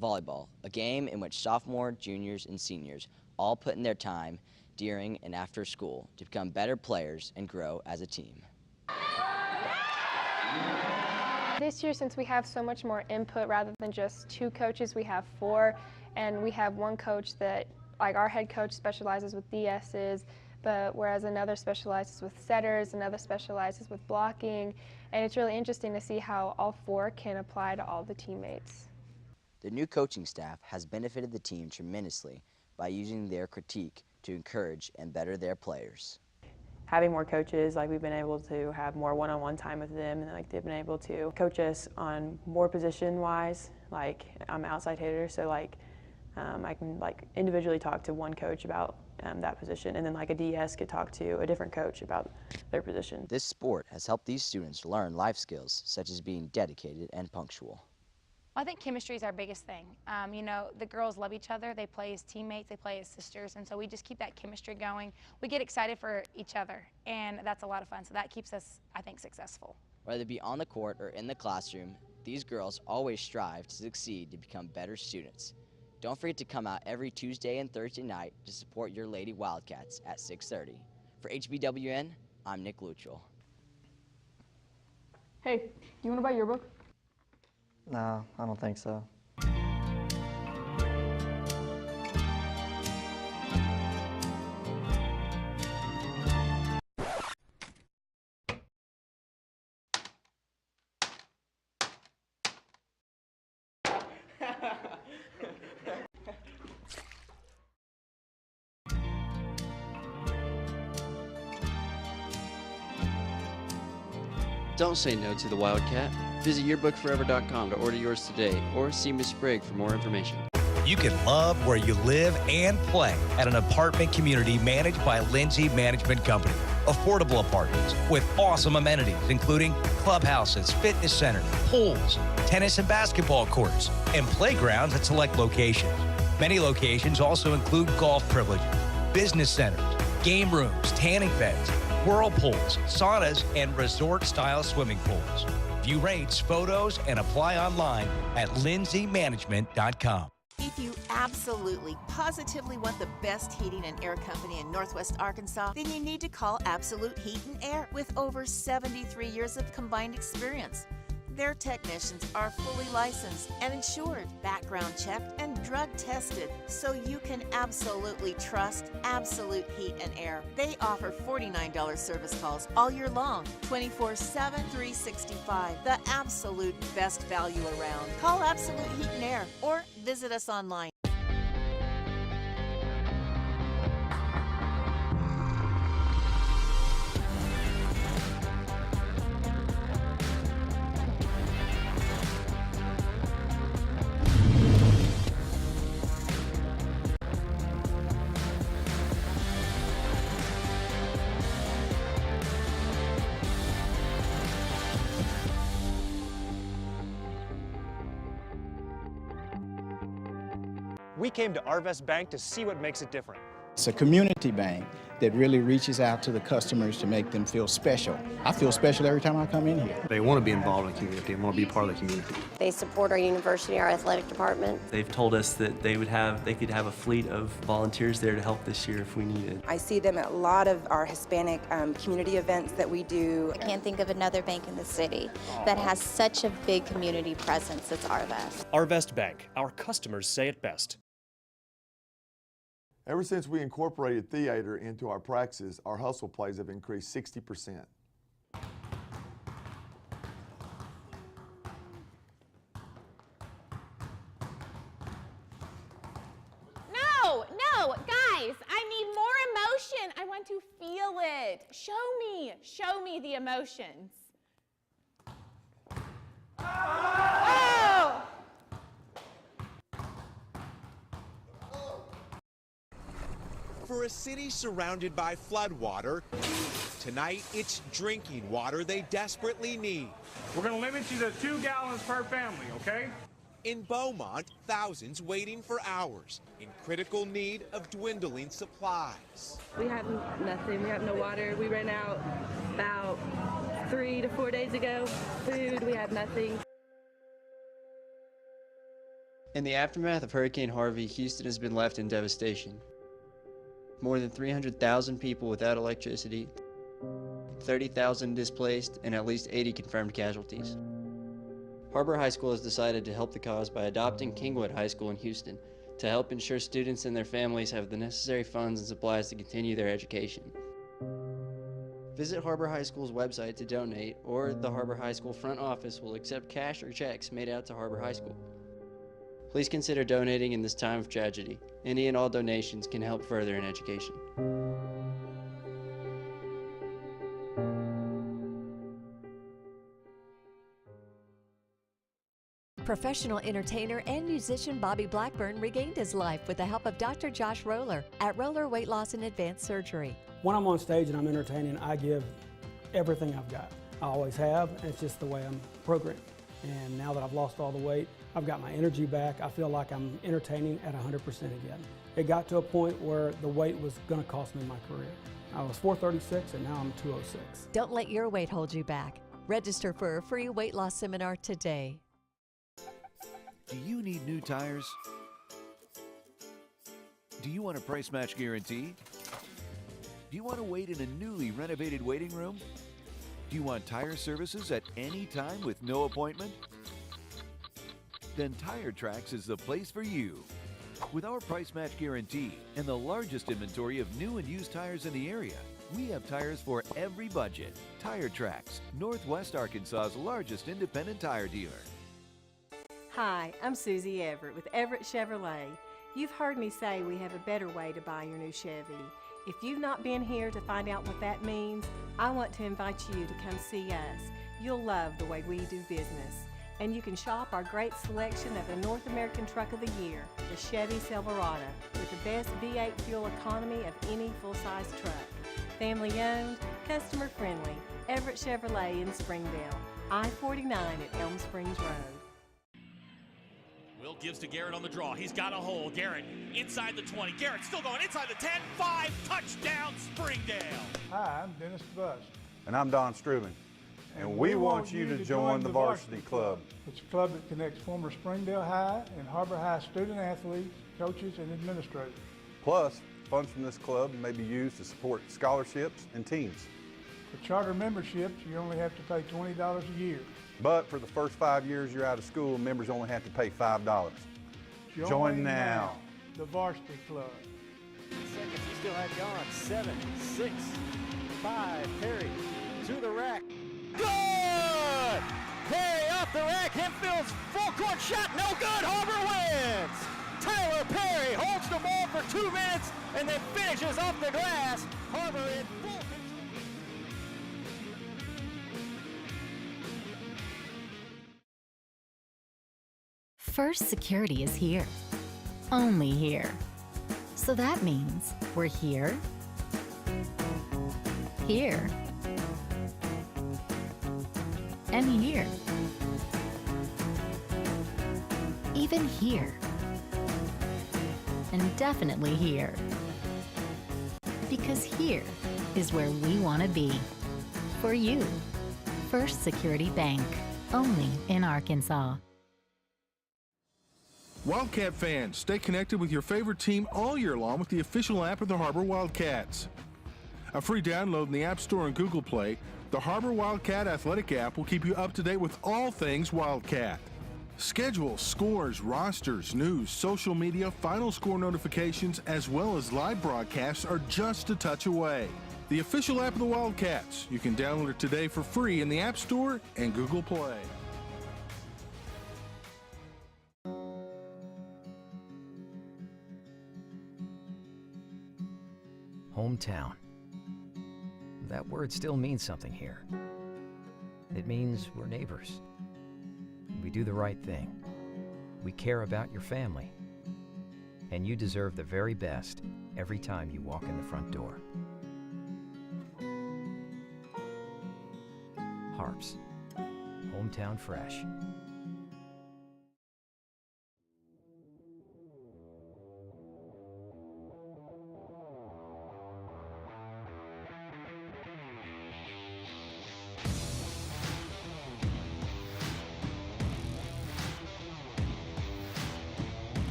Volleyball, a game in which sophomore, juniors, and seniors all put in their time during and after school to become better players and grow as a team. This year, since we have so much more input rather than just 2 coaches, we have 4, and we have one coach that, like our head coach specializes with DSs, but whereas another specializes with setters, another specializes with blocking, and it's really interesting to see how all 4 can apply to all the teammates. The new coaching staff has benefited the team tremendously by using their critique to encourage and better their players. Having more coaches, like we've been able to have more one-on-one time with them, and like they've been able to coach us on more position-wise. Like I'm an outside hitter, so like I can like individually talk to one coach about that position, and then like a DS could talk to a different coach about their position. This sport has helped these students learn life skills such as being dedicated and punctual. I think chemistry is our biggest thing. You know, the girls love each other. They play as teammates, they play as sisters, and so we just keep that chemistry going. We get excited for each other, and that's a lot of fun, so that keeps us, I think, successful. Whether it be on the court or in the classroom, these girls always strive to succeed to become better students. Don't forget to come out every Tuesday and Thursday night to support your Lady Wildcats at 6:30. For HBWN, I'm Nick Luttrell. Hey, do you want to buy your book? No, I don't think so. Don't say no to the Wildcat. Visit yearbookforever.com to order yours today or see Miss Sprague for more information. You can love where you live and play at an apartment community managed by Lindsay Management Company. Affordable apartments with awesome amenities, including clubhouses, fitness centers, pools, tennis and basketball courts, and playgrounds at select locations. Many locations also include golf privileges, business centers, game rooms, tanning beds, whirlpools, saunas, and resort-style swimming pools. View rates, photos, and apply online at lindsaymanagement.com. If you absolutely, positively want the best heating and air company in Northwest Arkansas, then you need to call Absolute Heat and Air with over 73 years of combined experience. Their technicians are fully licensed and insured, background checked, and drug tested, so you can absolutely trust Absolute Heat and Air. They offer $49 service calls all year long, 24/7, 365. The absolute best value around. Call Absolute Heat and Air or visit us online. We came to Arvest Bank to see what makes it different. It's a community bank that really reaches out to the customers to make them feel special. I feel special every time I come in here. They want to be involved in the community and want to be part of the community. They support our university, our athletic department. They've told us that they could have a fleet of volunteers there to help this year if we needed. I see them at a lot of our Hispanic community events that we do. I can't think of another bank in the city that has such a big community presence as Arvest. Arvest Bank, our customers say it best. Ever since we incorporated theater into our practices, our hustle plays have increased 60%. No, guys, I need more emotion. I want to feel it. Show me the emotions. Oh! For a city surrounded by floodwater, tonight it's drinking water they desperately need. We're going to limit you to 2 gallons per family, okay? In Beaumont, thousands waiting for hours in critical need of dwindling supplies. We have nothing. We have no water. We ran out about 3 to 4 days ago. Food, we have nothing. In the aftermath of Hurricane Harvey, Houston has been left in devastation. More than 300,000 people without electricity, 30,000 displaced, and at least 80 confirmed casualties. Har-Ber High School has decided to help the cause by adopting Kingwood High School in Houston to help ensure students and their families have the necessary funds and supplies to continue their education. Visit Har-Ber High School's website to donate, or the Har-Ber High School front office will accept cash or checks made out to Har-Ber High School. Please consider donating in this time of tragedy. Any and all donations can help further in education. Professional entertainer and musician Bobby Blackburn regained his life with the help of Dr. Josh Roller at Roller Weight Loss and Advanced Surgery. When I'm on stage and I'm entertaining, I give everything I've got. I always have, and it's just the way I'm programmed. And now that I've lost all the weight, I've got my energy back. I feel like I'm entertaining at 100% again. It got to a point where the weight was going to cost me my career. I was 436 and now I'm 206. Don't let your weight hold you back. Register for a free weight loss seminar today. Do you need new tires? Do you want a price match guarantee? Do you want to wait in a newly renovated waiting room? Do you want tire services at any time with no appointment? Then Tire Tracks is the place for you. With our price match guarantee and the largest inventory of new and used tires in the area, we have tires for every budget. Tire Tracks, Northwest Arkansas's largest independent tire dealer. Hi, I'm Susie Everett with Everett Chevrolet. You've heard me say we have a better way to buy your new Chevy. If you've not been here to find out what that means, I want to invite you to come see us. You'll love the way we do business. And you can shop our great selection of the North American Truck of the Year, the Chevy Silverado, with the best V8 fuel economy of any full-size truck. Family owned, customer friendly, Everett Chevrolet in Springdale, I-49 at Elm Springs Road. Will gives to Garrett on the draw. He's got a hole. Garrett inside the 20. Garrett still going inside the 10. 5, touchdown Springdale. Hi, I'm Dennis DeBus. And I'm Don Struben. And we want you to join the Varsity Club. It's a club that connects former Springdale High and Har-Ber High student athletes, coaches, and administrators. Plus, funds from this club may be used to support scholarships and teams. For charter memberships, you only have to pay $20 a year. But for the first 5 years you're out of school, members only have to pay $5. Join now. The Varsity Club. Seconds, he still had gone. 7, 6, 5, Perry to the rack. Good! Perry off the rack, Hempfield's full court shot, no good, Har-Ber wins! Tyler Perry holds the ball for 2 minutes and then finishes off the glass. Har-Ber in full control. First Security is here. Only here. So that means we're here, here, and here. Even here. And definitely here. Because here is where we want to be. For you. First Security Bank. Only in Arkansas. Wildcat fans, stay connected with your favorite team all year long with the official app of the Har-Ber Wildcats. A free download in the App Store and Google Play, the Har-Ber Wildcat Athletic app will keep you up to date with all things Wildcat. Schedules, scores, rosters, news, social media, final score notifications, as well as live broadcasts are just a touch away. The official app of the Wildcats. You can download it today for free in the App Store and Google Play. Hometown. That word still means something here. It means we're neighbors. We do the right thing. We care about your family. And you deserve the very best every time you walk in the front door. Harps. Hometown fresh.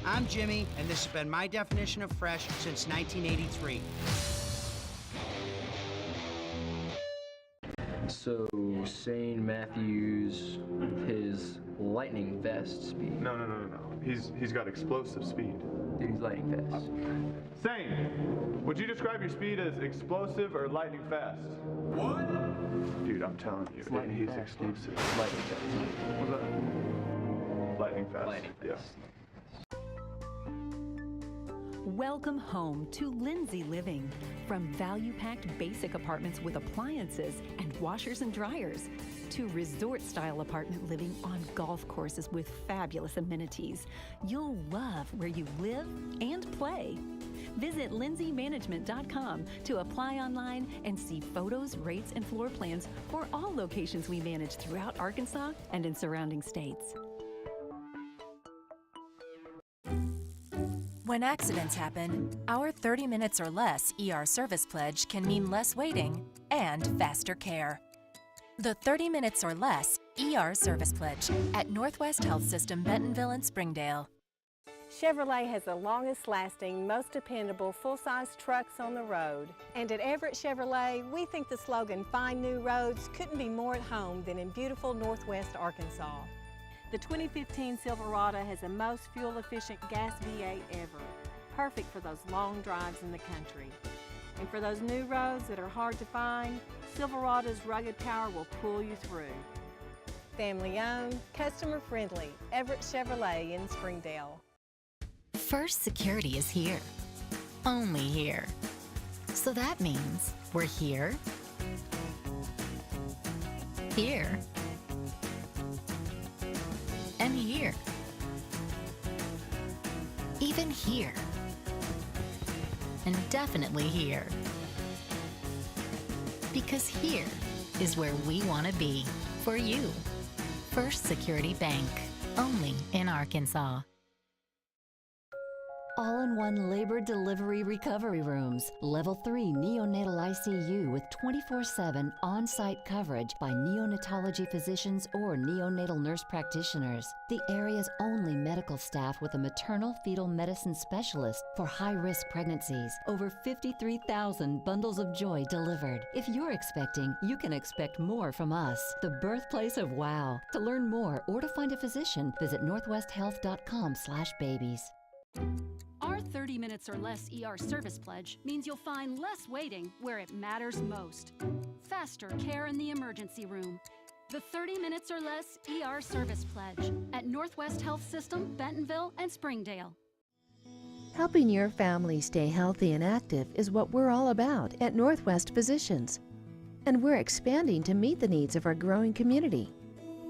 I'm Jimmy, and this has been my definition of fresh since 1983. So, St. Matthews, his lightning fast speed. No. He's got explosive speed. Dude, he's lightning fast. Sane, would you describe your speed as explosive or lightning fast? What? Dude, I'm telling you, he's explosive. Lightning fast. What's that? Lightning fast. Lightning fast. Yeah. Welcome home to Lindsay Living. From value-packed basic apartments with appliances and washers and dryers to resort-style apartment living on golf courses with fabulous amenities, you'll love where you live and play. Visit lindsaymanagement.com to apply online and see photos, rates, and floor plans for all locations we manage throughout Arkansas and in surrounding states. When accidents happen, our 30 minutes or less ER service pledge can mean less waiting and faster care. The 30 minutes or less ER service pledge at Northwest Health System, Bentonville and Springdale. Chevrolet has the longest lasting, most dependable full-size trucks on the road. And at Everett Chevrolet, we think the slogan, "Find New Roads," couldn't be more at home than in beautiful Northwest Arkansas. The 2015 Silverado has the most fuel-efficient gas V8 ever, perfect for those long drives in the country. And for those new roads that are hard to find, Silverado's rugged power will pull you through. Family-owned, customer-friendly, Everett Chevrolet in Springdale. First Security is here. Only here. So that means we're here, here, and here. Even here. And definitely here. Because here is where we want to be for you. First Security Bank. Only in Arkansas. All-in-one labor delivery recovery rooms. Level 3 neonatal ICU with 24/7 on-site coverage by neonatology physicians or neonatal nurse practitioners. The area's only medical staff with a maternal fetal medicine specialist for high-risk pregnancies. Over 53,000 bundles of joy delivered. If you're expecting, you can expect more from us. The birthplace of wow. To learn more or to find a physician, visit northwesthealth.com/babies. Our 30 minutes or less ER service pledge means you'll find less waiting where it matters most. Faster care in the emergency room. The 30 minutes or less ER service pledge at Northwest Health System, Bentonville and Springdale. Helping your family stay healthy and active is what we're all about at Northwest Physicians. And we're expanding to meet the needs of our growing community.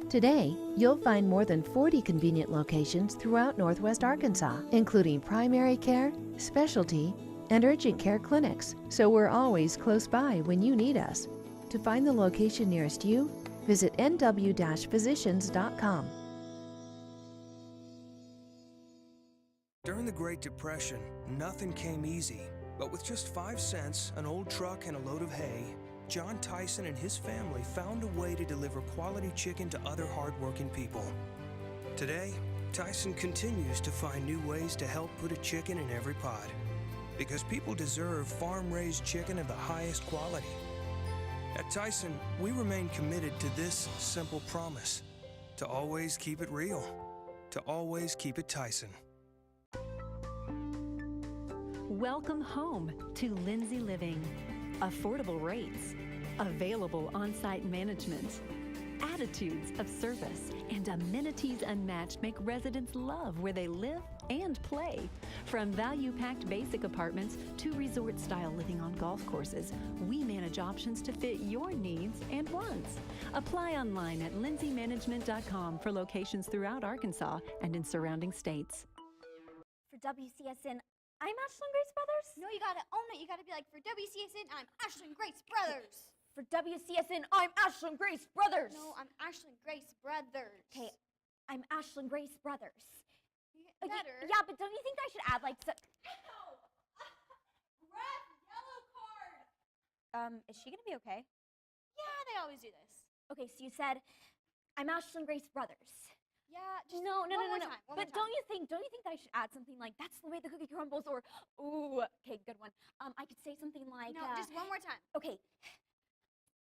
Today, you'll find more than 40 convenient locations throughout Northwest Arkansas, including primary care, specialty, and urgent care clinics, so we're always close by when you need us. To find the location nearest you, visit nw-physicians.com. During the Great Depression, nothing came easy, but with just 5 cents, an old truck, and a load of hay, John Tyson and his family found a way to deliver quality chicken to other hardworking people. Today, Tyson continues to find new ways to help put a chicken in every pot, because people deserve farm-raised chicken of the highest quality. At Tyson, we remain committed to this simple promise: to always keep it real, to always keep it Tyson. Welcome home to Lindsay Living. Affordable rates, available on-site management, attitudes of service, and amenities unmatched make residents love where they live and play. From value-packed basic apartments to resort-style living on golf courses, we manage options to fit your needs and wants. Apply online at lindsaymanagement.com for locations throughout Arkansas and in surrounding states. For WCSN, I'm Ashlyn Grace Brothers. No, you gotta own it. You gotta be like, for WCSN, I'm Ashlyn Grace Brothers. For WCSN, I'm Ashlyn Grace Brothers. No, I'm Ashlyn Grace Brothers. Okay, I'm Ashlyn Grace Brothers. Better. Yeah, but don't you think I should add like some... No! Red, yellow card! Is she gonna be okay? Yeah, they always do this. Okay, so you said, I'm Ashlyn Grace Brothers. Yeah, just no. But don't you think that I should add something like, that's the way the cookie crumbles, or, ooh, okay, good one. I could say something like, no, just one more time. Okay.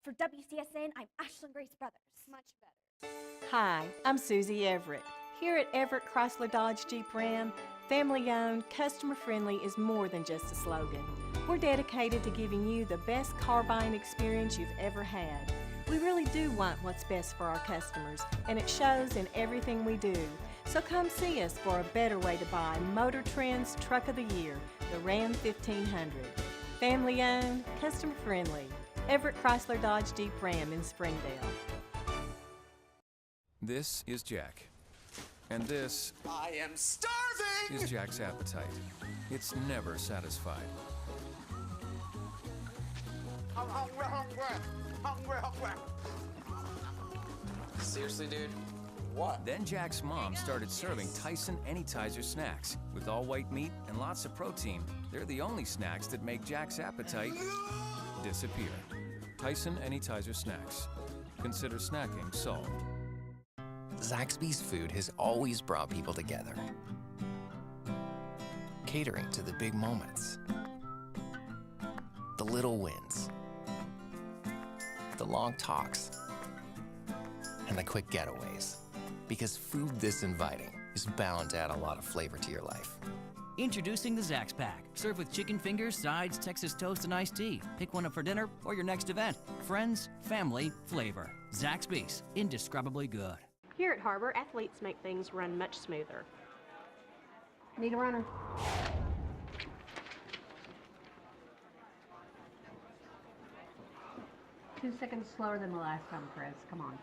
For WCSN, I'm Ashlyn Grace Brothers. Much better. Hi, I'm Susie Everett. Here at Everett Chrysler Dodge Jeep Ram, family-owned, customer-friendly is more than just a slogan. We're dedicated to giving you the best car buying experience you've ever had. We really do want what's best for our customers, and it shows in everything we do. So come see us for a better way to buy Motor Trend's Truck of the Year, the Ram 1500. Family-owned, customer-friendly. Everett Chrysler Dodge Jeep Ram in Springdale. This is Jack. And this I am starving! is Jack's appetite. It's never satisfied. I'm hungry. Seriously, dude? What? Then Jack's mom started serving Tyson Anytizer snacks. With all white meat and lots of protein, they're the only snacks that make Jack's appetite disappear. Tyson Anytizer snacks. Consider snacking solved. Zaxby's food has always brought people together, catering to the big moments, the little wins, the long talks, and the quick getaways. Because food this inviting is bound to add a lot of flavor to your life. Introducing the Zax Pack. Served with chicken fingers, sides, Texas toast, and iced tea. Pick one up for dinner or your next event. Friends, family, flavor. Zaxby's. Indescribably good. Here at Har-Ber, athletes make things run much smoother. Need a runner. 2 seconds slower than the last time, Chris. Come on.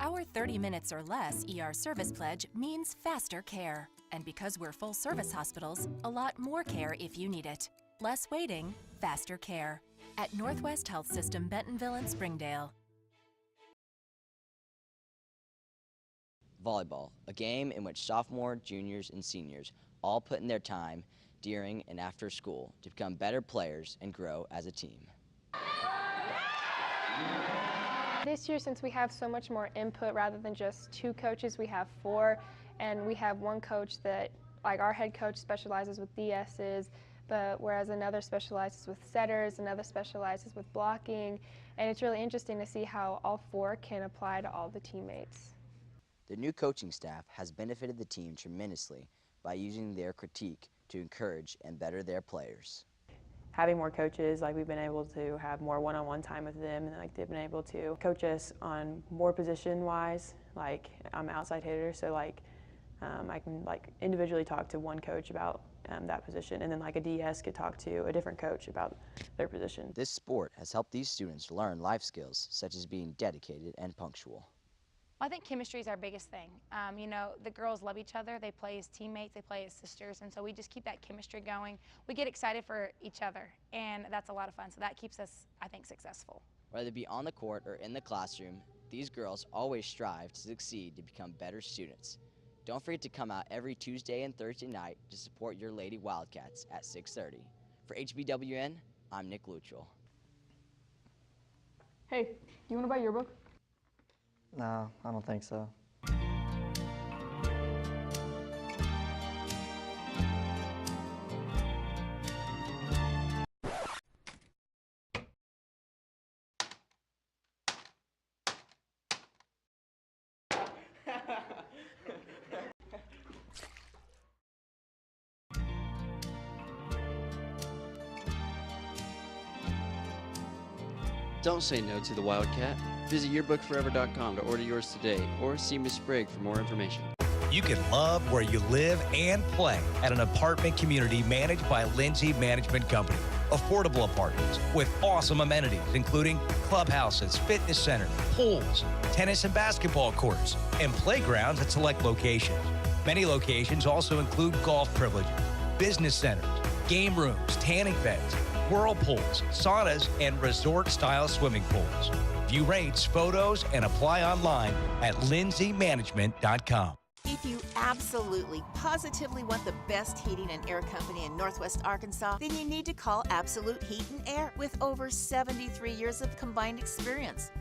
Our 30 minutes or less ER service pledge means faster care. And because we're full service hospitals, a lot more care if you need it. Less waiting, faster care. At Northwest Health System, Bentonville and Springdale. Volleyball, a game in which sophomore, juniors, and seniors all put in their time during and after school to become better players and grow as a team. This year, since we have so much more input rather than just 2 coaches, we have 4, and we have one coach that, like our head coach specializes with DSs, but whereas another specializes with setters, another specializes with blocking, and it's really interesting to see how all 4 can apply to all the teammates. The new coaching staff has benefited the team tremendously by using their critique to encourage and better their players. Having more coaches, like we've been able to have more one-on-one time with them, and like they've been able to coach us on more position-wise. Like I'm an outside hitter, so like I can like individually talk to one coach about that position, and then like a DS could talk to a different coach about their position. This sport has helped these students learn life skills such as being dedicated and punctual. I think chemistry is our biggest thing. You know, the girls love each other. They play as teammates, they play as sisters, and so we just keep that chemistry going. We get excited for each other, and that's a lot of fun, so that keeps us, I think, successful. Whether it be on the court or in the classroom, these girls always strive to succeed to become better students. Don't forget to come out every Tuesday and Thursday night to support your Lady Wildcats at 6:30. For HBWN, I'm Nick Luttrell. Hey, do you want to buy your book? No, I don't think so. Don't say no to the Wildcat. Visit yearbookforever.com to order yours today, or see Ms. Sprigg for more information. You can love where you live and play at an apartment community managed by Lindsay Management Company. Affordable apartments with awesome amenities, including clubhouses, fitness centers, pools, tennis and basketball courts, and playgrounds at select locations. Many locations also include golf privileges, business centers, game rooms, tanning beds, whirlpools, saunas, and resort-style swimming pools. View rates, photos, and apply online at lindsaymanagement.com. If you absolutely, positively want the best heating and air company in Northwest Arkansas, then you need to call Absolute Heat and Air with over 73 years of combined experience.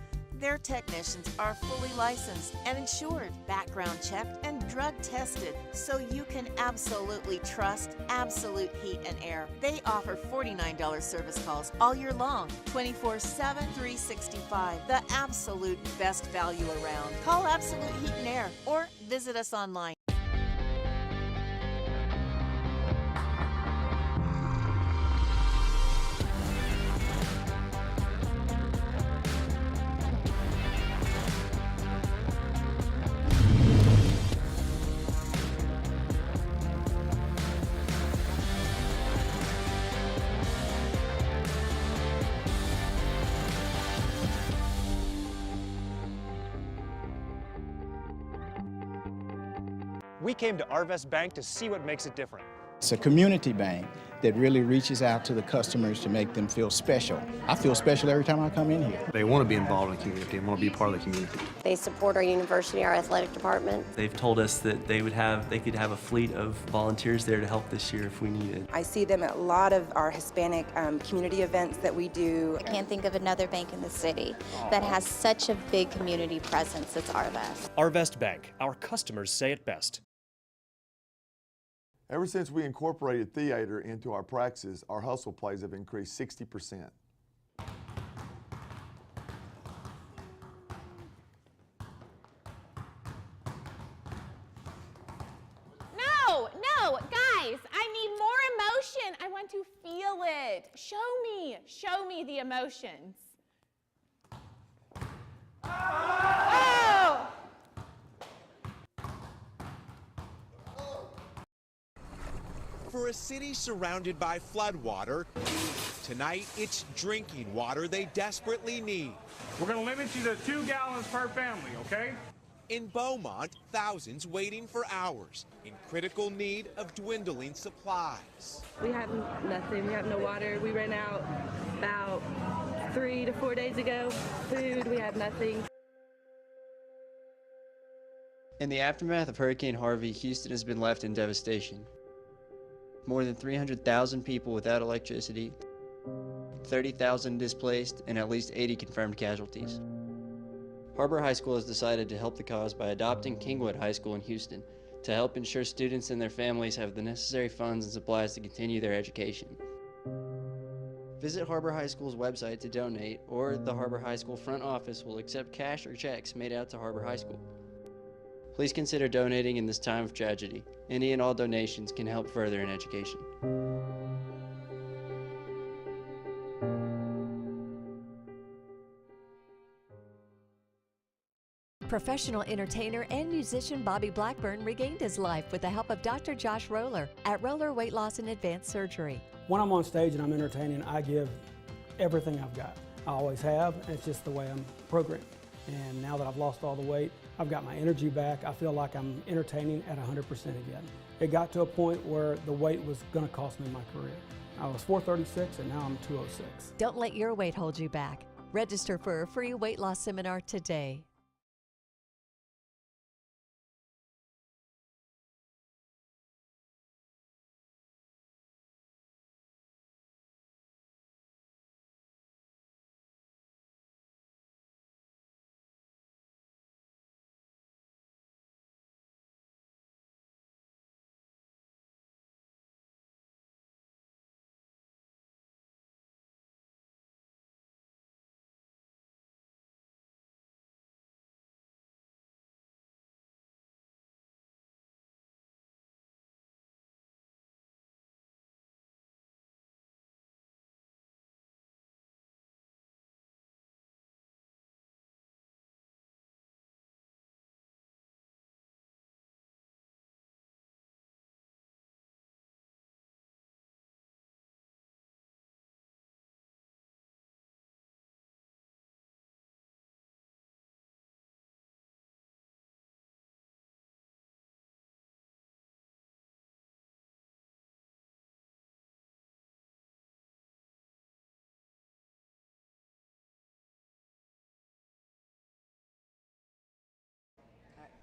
Their technicians are fully licensed and insured, background checked, and drug tested, so you can absolutely trust Absolute Heat and Air. They offer $49 service calls all year long, 24/7, 365. The absolute best value around. Call Absolute Heat and Air or visit us online. We came to Arvest Bank to see what makes it different. It's a community bank that really reaches out to the customers to make them feel special. I feel special every time I come in here. They want to be involved in the community and want to be part of the community. They support our university, our athletic department. They've told us that they could have a fleet of volunteers there to help this year if we needed. I see them at a lot of our Hispanic community events that we do. I can't think of another bank in the city that has such a big community presence as Arvest. Arvest Bank, our customers say it best. Ever since we incorporated theater into our practices, our hustle plays have increased 60%. No, guys, I need more emotion. I want to feel it. Show me the emotions. Oh! For a city surrounded by floodwater, tonight it's drinking water they desperately need. We're going to limit you to 2 gallons per family, okay? In Beaumont, thousands waiting for hours in critical need of dwindling supplies. We have nothing. We have no water. We ran out about 3 to 4 days ago. Food, we have nothing. In the aftermath of Hurricane Harvey, Houston has been left in devastation. More than 300,000 people without electricity, 30,000 displaced, and at least 80 confirmed casualties. Har-Ber High School has decided to help the cause by adopting Kingwood High School in Houston to help ensure students and their families have the necessary funds and supplies to continue their education. Visit Har-Ber High School's website to donate, or the Har-Ber High School front office will accept cash or checks made out to Har-Ber High School. Please consider donating in this time of tragedy. Any and all donations can help further in education. Professional entertainer and musician Bobby Blackburn regained his life with the help of Dr. Josh Roller at Roller Weight Loss and Advanced Surgery. When I'm on stage and I'm entertaining, I give everything I've got. I always have, and it's just the way I'm programmed. And now that I've lost all the weight, I've got my energy back. I feel like I'm entertaining at 100% again. It got to a point where the weight was going to cost me my career. I was 436 and now I'm 206. Don't let your weight hold you back. Register for a free weight loss seminar today.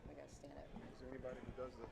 We gotta stand up. Is there anybody who does the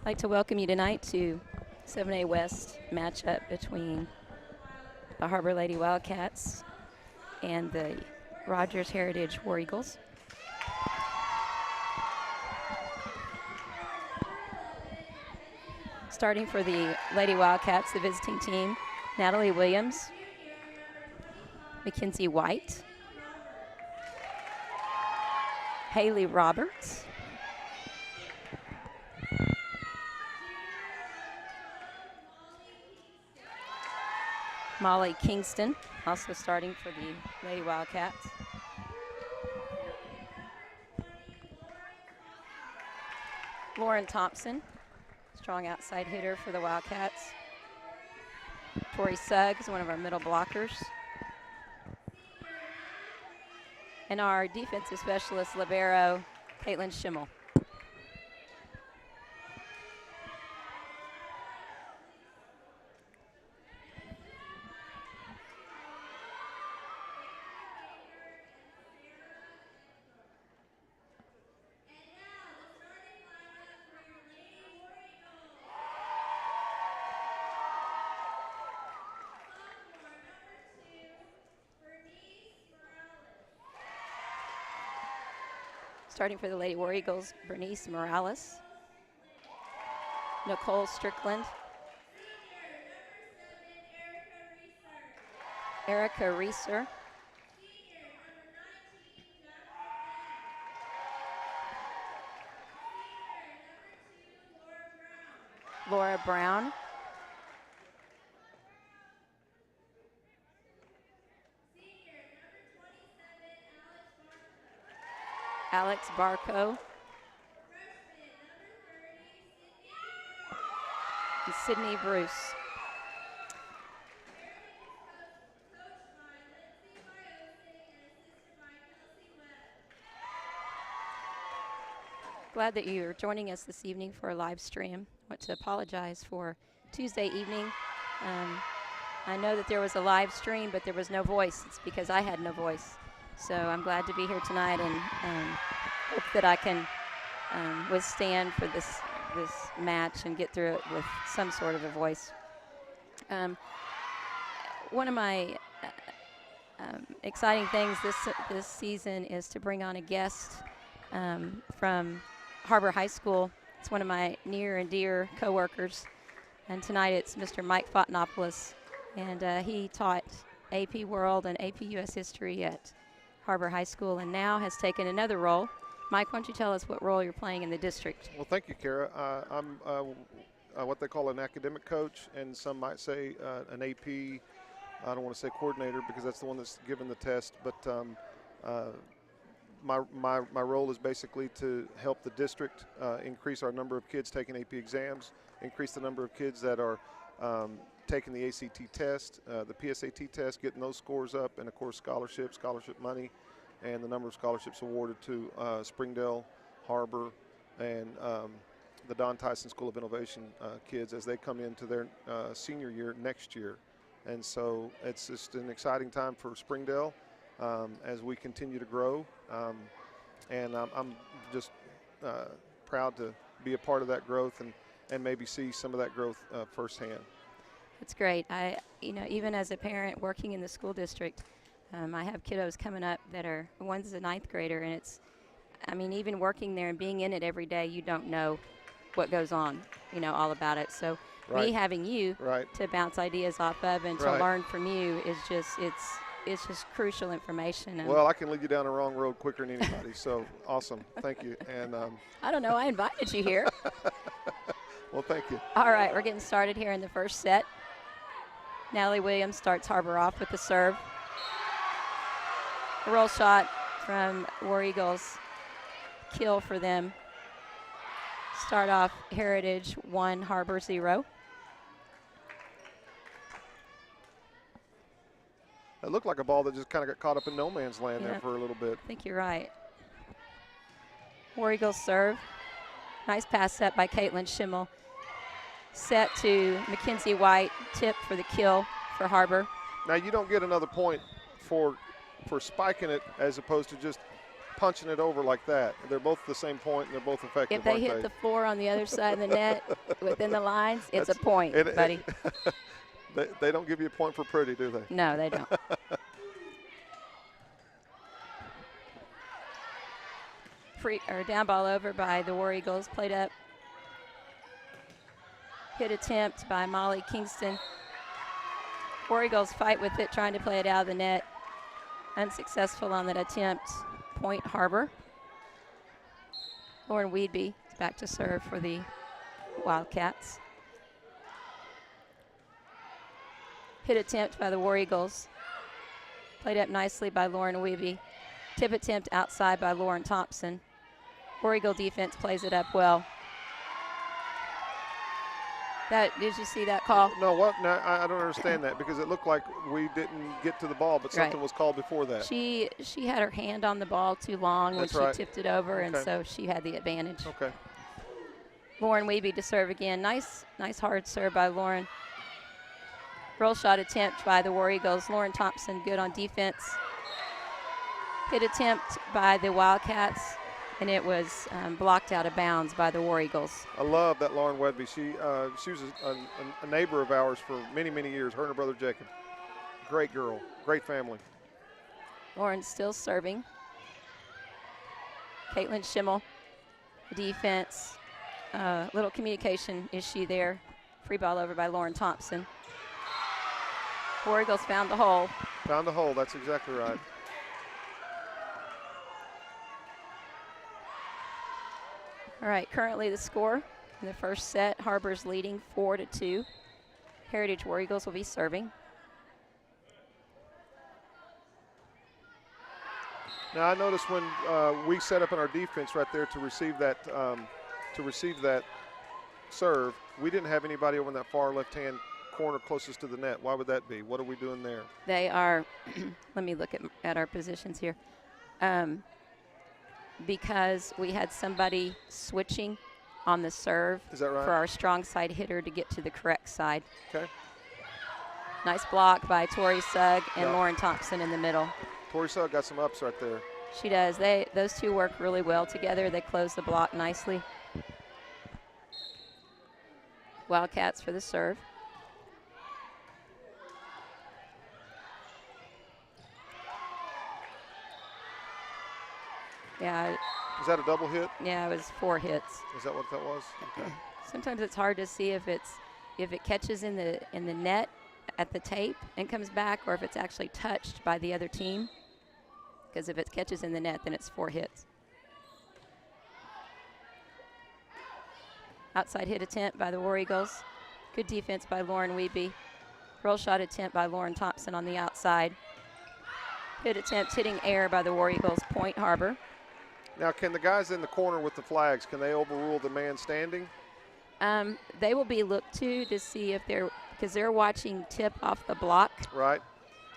I'd like to welcome you tonight to 7A West matchup between the Har-Ber Lady Wildcats and the Rogers Heritage War Eagles. Starting for the Lady Wildcats, the visiting team, Natalie Williams, Mackenzie White, Haley Roberts, Molly Kingston, also starting for the Lady Wildcats. Lauren Thompson, strong outside hitter for the Wildcats. Tori Suggs, one of our middle blockers. And our defensive specialist, libero, Caitlin Schimmel. Starting for the Lady War Eagles, Bernice Morales, Nicole Strickland, Erica Reeser, Laura Brown, Alex Barco, and Sydney Bruce. Glad that you're joining us this evening for a live stream. I want to apologize for Tuesday evening. I know that there was a live stream, but there was no voice. It's because I had no voice. So I'm glad to be here tonight and hope that I can withstand for this match and get through it with some sort of a voice. One of my exciting things this season is to bring on a guest from Har-Ber High School. It's one of my near and dear coworkers, and tonight it's Mr. Mike Fotanopoulos, and he taught AP World and AP US History at Har-Ber High School and now has taken another role. Mike, why don't you tell us what role you're playing in the district? Well, thank you, Kara. I'm what they call an academic coach, and some might say an AP. I don't want to say coordinator because that's the one that's given the test, but my role is basically to help the district increase our number of kids taking AP exams, increase the number of kids that are taking the ACT test, the PSAT test, getting those scores up, and of course scholarship money, and the number of scholarships awarded to Springdale, Har-Ber, and the Don Tyson School of Innovation kids as they come into their senior year next year. And so it's just an exciting time for Springdale as we continue to grow. And I'm just proud to be a part of that growth and maybe see some of that growth firsthand. That's great. Even as a parent working in the school district, I have kiddos coming up that are, one's a 9th grader, and even working there and being in it every day, you don't know what goes on, all about it. So me having you to bounce ideas off of and to learn from you is just, it's just crucial information. Well, I can lead you down the wrong road quicker than anybody, so awesome. Thank you. And I don't know, I invited you here. Well, thank you. All right, we're getting started here in the first set. Natalie Williams starts Har-Ber off with the serve. A roll shot from War Eagles. Kill for them. Start off Heritage 1, Har-Ber 0. It looked like a ball that just kind of got caught up in no man's land there for a little bit. I think you're right. War Eagles serve. Nice pass up by Caitlin Schimmel. Set to Mackenzie White, tip for the kill for Har-Ber. Now you don't get another point for spiking it as opposed to just punching it over like that. They're both the same point, and they're both effective. If they aren't hit the floor on the other side of the net within the lines, it's a point, buddy. They don't give you a point for pretty, do they? No, they don't. Free or down ball over by the War Eagles. Played up. Hit attempt by Molly Kingston. War Eagles fight with it, trying to play it out of the net. Unsuccessful on that attempt. Point Har-Ber. Lauren Weedby is back to serve for the Wildcats. Hit attempt by the War Eagles. Played up nicely by Lauren Weeby. Tip attempt outside by Lauren Thompson. War Eagle defense plays it up well. Did you see that call? No, what? No, I don't understand that because it looked like we didn't get to the ball, but something was called before that. She had her hand on the ball too long when she tipped it over, and so she had the advantage. Okay. Lauren Weeby to serve again. Nice hard serve by Lauren. Roll shot attempt by the War Eagles. Lauren Thompson good on defense. Hit attempt by the Wildcats, and it was blocked out of bounds by the War Eagles. I love that Lauren Wedby. She was a neighbor of ours for many, many years, her and her brother Jacob. Great girl, great family. Lauren's still serving. Caitlin Schimmel, defense. Little communication issue there. Free ball over by Lauren Thompson. War Eagles found the hole. Found the hole, that's exactly right. All right, currently the score in the first set, Har-Ber's leading 4-2. Heritage War Eagles will be serving. Now I noticed when we set up in our defense right there to receive that serve, we didn't have anybody over in that far left-hand corner closest to the net. Why would that be? What are we doing there? They are, let me look at our positions here. Because we had somebody switching on the serve. Is that right? For our strong side hitter to get to the correct side. Okay. Nice block by Tori Sugg and Lauren Thompson in the middle. Tori Sugg got some ups right there. She does. Those two work really well together. They close the block nicely. Wildcats for the serve. Yeah. Is that a double hit? Yeah, it was 4 hits. Is that what that was? Okay. Sometimes it's hard to see if it catches in the net at the tape and comes back, or if it's actually touched by the other team. Because if it catches in the net, then it's 4 hits. Outside hit attempt by the War Eagles. Good defense by Lauren Weeby. Roll shot attempt by Lauren Thompson on the outside. Hit attempt hitting air by the War Eagles. Point Har-Ber. Now, can the guys in the corner with the flags, can they overrule the man standing? They will be looked to see if because they're watching tip off the block. Right.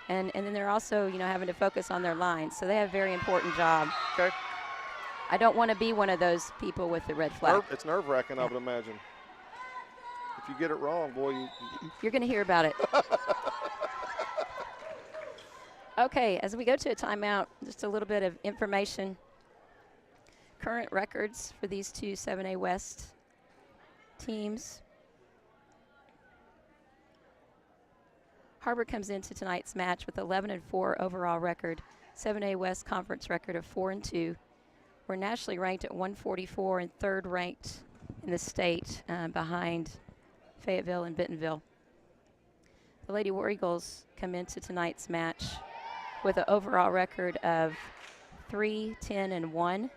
And then they're also, having to focus on their lines. So they have a very important job. Okay. I don't want to be one of those people with the red flag. It's nerve-wracking, yeah. I would imagine. If you get it wrong, boy, you're going to hear about it. Okay, as we go to a timeout, just a little bit of information. Current records for these two 7A West teams. Har-Ber comes into tonight's match with 11-4 overall record, 7A West conference record of 4-2. We're nationally ranked at 144 and third ranked in the state behind Fayetteville and Bentonville. The Lady War Eagles come into tonight's match with an overall record of 3-10-1,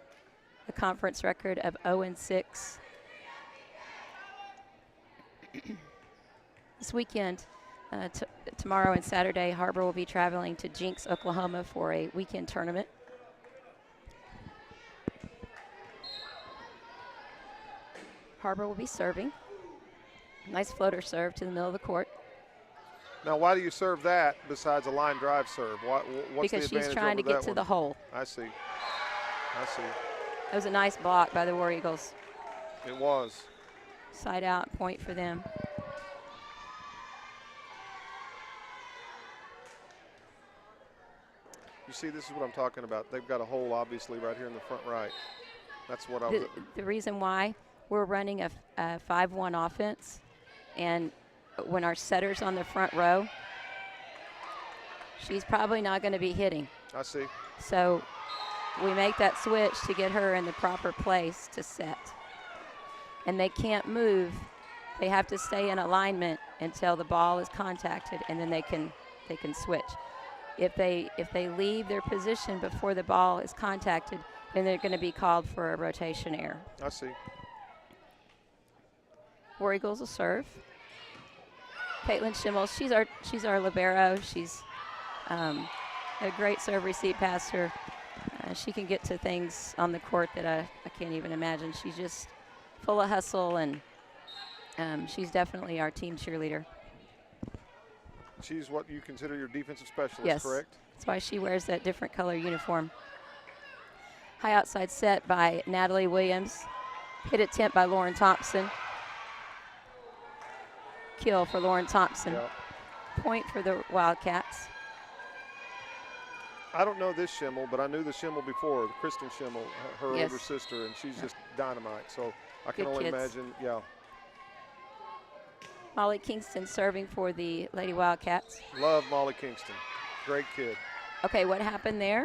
a conference record of 0-6. This weekend, tomorrow and Saturday, Har-Ber will be traveling to Jinx, Oklahoma for a weekend tournament. Har-Ber will be serving. Nice floater serve to the middle of the court. Now, why do you serve that besides a line drive serve? What's because the advantage she's trying to get to the hole. I see. That was a nice block by the War Eagles. It was. Side out, point for them. You see, this is what I'm talking about. They've got a hole, obviously, right here in the front right. That's what I was. The reason why we're running a 5-1 offense, and when our setter's on the front row, she's probably not going to be hitting. I see. So we make that switch to get her in the proper place to set. And they can't move. They have to stay in alignment until the ball is contacted, and then they can switch. If they leave their position before the ball is contacted, then they're going to be called for a rotation error. I see. War Eagles will serve. Caitlin Schimmel, she's our libero. She's a great serve receive passer. She can get to things on the court that I can't even imagine. She's just full of hustle, and she's definitely our team cheerleader. She's what you consider your defensive specialist, yes. Correct? That's why she wears that different color uniform. High outside set by Natalie Williams. Hit attempt by Lauren Thompson. Kill for Lauren Thompson. Yep. Point for the Wildcats. I don't know this Schimmel, but I knew the Schimmel before, the Kristen Schimmel, her Yes. older sister, and she's just dynamite. So I can Good only kids. imagine, yeah. Molly Kingston serving for the Lady Wildcats. Love Molly Kingston. Great kid. Okay, what happened there?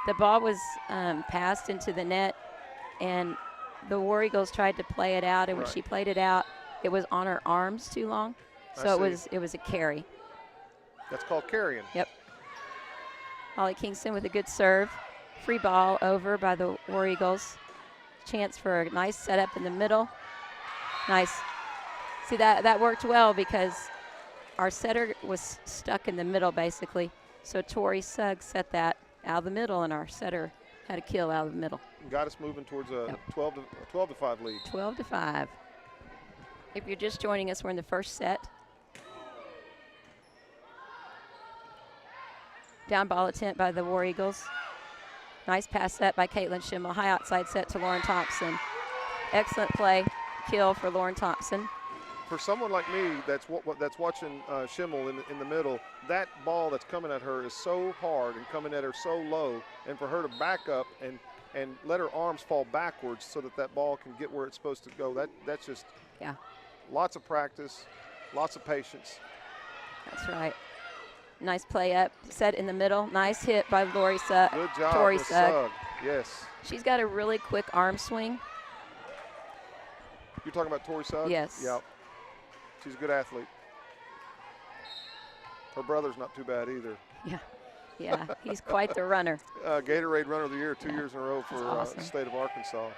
The ball was passed into the net, and the War Eagles tried to play it out, and when Right. she played it out, it was on her arms too long, so it was a carry. That's called carrying. Yep. Molly Kingston with a good serve. Free ball over by the War Eagles. Chance for a nice setup in the middle. Nice. See, that worked well because our setter was stuck in the middle, basically. So Tori Suggs set that out of the middle, and our setter had a kill out of the middle. Got us moving towards a 12 to 5 lead. 12 to 5. If you're just joining us, we're in the first set. Down ball attempt by the War Eagles. Nice pass set by Caitlin Schimmel. High outside set to Lauren Thompson. Excellent play. Kill for Lauren Thompson. For someone like me that's watching Schimmel in the middle, that ball that's coming at her is so hard and coming at her so low, and for her to back up and let her arms fall backwards so that ball can get where it's supposed to go, that's just lots of practice, lots of patience. That's right. Nice play up, set in the middle. Nice hit by Lori Sugg. Good job, Tori Miss Sugg. Sugg. Yes. She's got a really quick arm swing. You're talking about Tori Sugg? Yes. Yep. She's a good athlete. Her brother's not too bad either. Yeah, he's quite the runner. Gatorade Runner of the Year 2 years in a row for awesome. the state of Arkansas.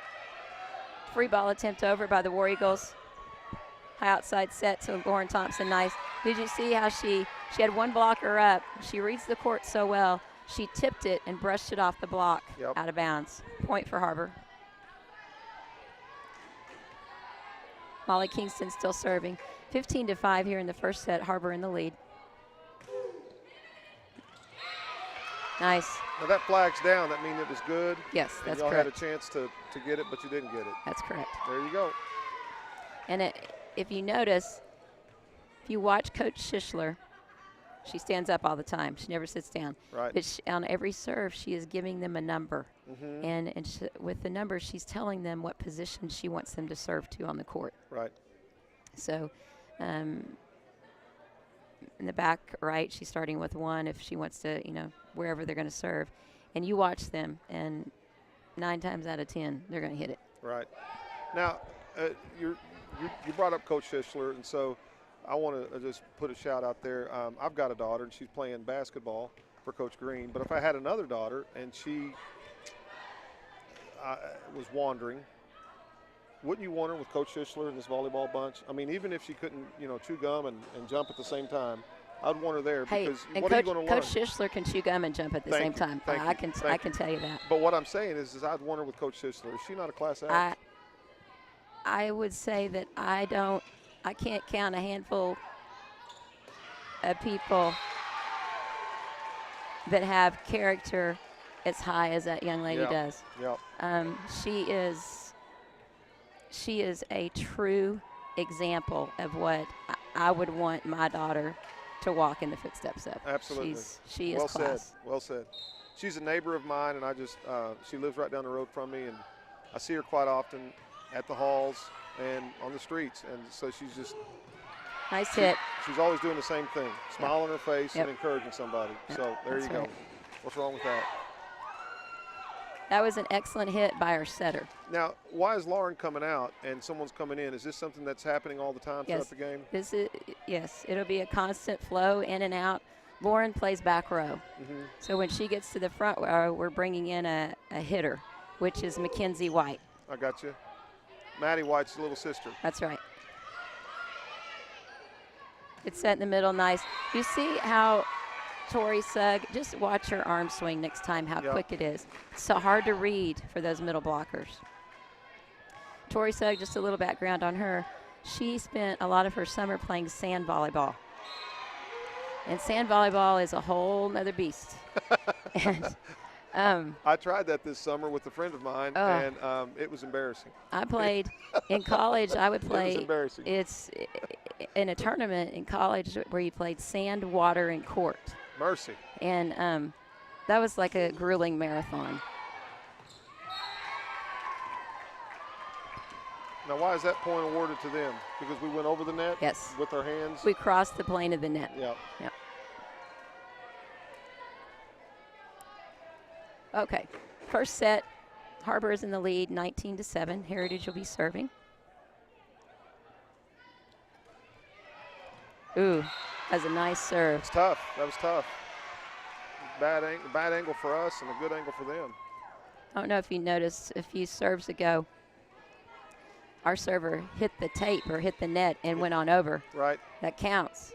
Free ball attempt over by the War Eagles. High outside set to Lauren Thompson. Nice. Did you see how she had one blocker up? She reads the court so well. She tipped it and brushed it off the block out of bounds. Point for Har-Ber. Molly Kingston still serving. 15 to 5 here in the first set. Har-Ber in the lead. Nice. Now that flag's down. That means it was good. Yes, that's y'all correct. had a chance to get it, but you didn't get it. That's correct. There you go. And if you notice, if you watch Coach Schischler, she stands up all the time. She never sits down. Right. But on every serve, she is giving them a number. Mhm. And with the number, she's telling them what position she wants them to serve to on the court. Right. So in the back right, she's starting with 1 if she wants to, wherever they're going to serve. And you watch them, and 9 times out of 10, they're going to hit it. Right. Now, you brought up Coach Schischler, and so I want to just put a shout out there. I've got a daughter, and she's playing basketball for Coach Green. But if I had another daughter and she was wandering, wouldn't you want her with Coach Schischler and this volleyball bunch? I mean, even if she couldn't, chew gum and jump at the same time, I'd want her there because what are you going to learn? Coach Schischler can chew gum and jump at the same time. I can tell you that. But what I'm saying is I'd want her with Coach Schischler. Is she not a class act? I would say that I can't count a handful of people that have character as high as that young lady does. Yep. She is a true example of what I would want my daughter to walk in the footsteps of. Absolutely. She is well class. said. Well said. she's a neighbor of mine, and I just she lives right down the road from me, and I see her quite often at the halls and on the streets, and so she's just nice hit. She's always doing the same thing, smile on her face and encouraging somebody. Yep. So there you go. Right. What's wrong with that? That was an excellent hit by our setter. Now, why is Lauren coming out and someone's coming in? Is this something that's happening all the time throughout the game? Yes, it'll be a constant flow in and out. Lauren plays back row. Mm-hmm. So when she gets to the front row, we're bringing in a hitter, which is Mackenzie White. I got you. Maddie White's little sister. That's right. It's set in the middle, nice. You see how Tori Sugg, just watch her arm swing next time, how quick it is. It's so hard to read for those middle blockers. Tori Sugg, just a little background on her. She spent a lot of her summer playing sand volleyball. And sand volleyball is a whole nother beast. And, I tried that this summer with a friend of mine, and it was embarrassing. I played in college. I would play. It was embarrassing. It's in a tournament in college where you played sand, water, and court. Mercy. And that was like a grueling marathon. Now, why is that point awarded to them? Because we went over the net? Yes. With our hands? We crossed the plane of the net. Yep. Yep. Okay. First set, Har-Ber is in the lead, 19-7. Heritage will be serving. Ooh, that's a nice serve. It's tough. That was tough. Bad angle for us and a good angle for them. I don't know if you noticed a few serves ago, our server hit the tape or hit the net and went on over. Right. That counts.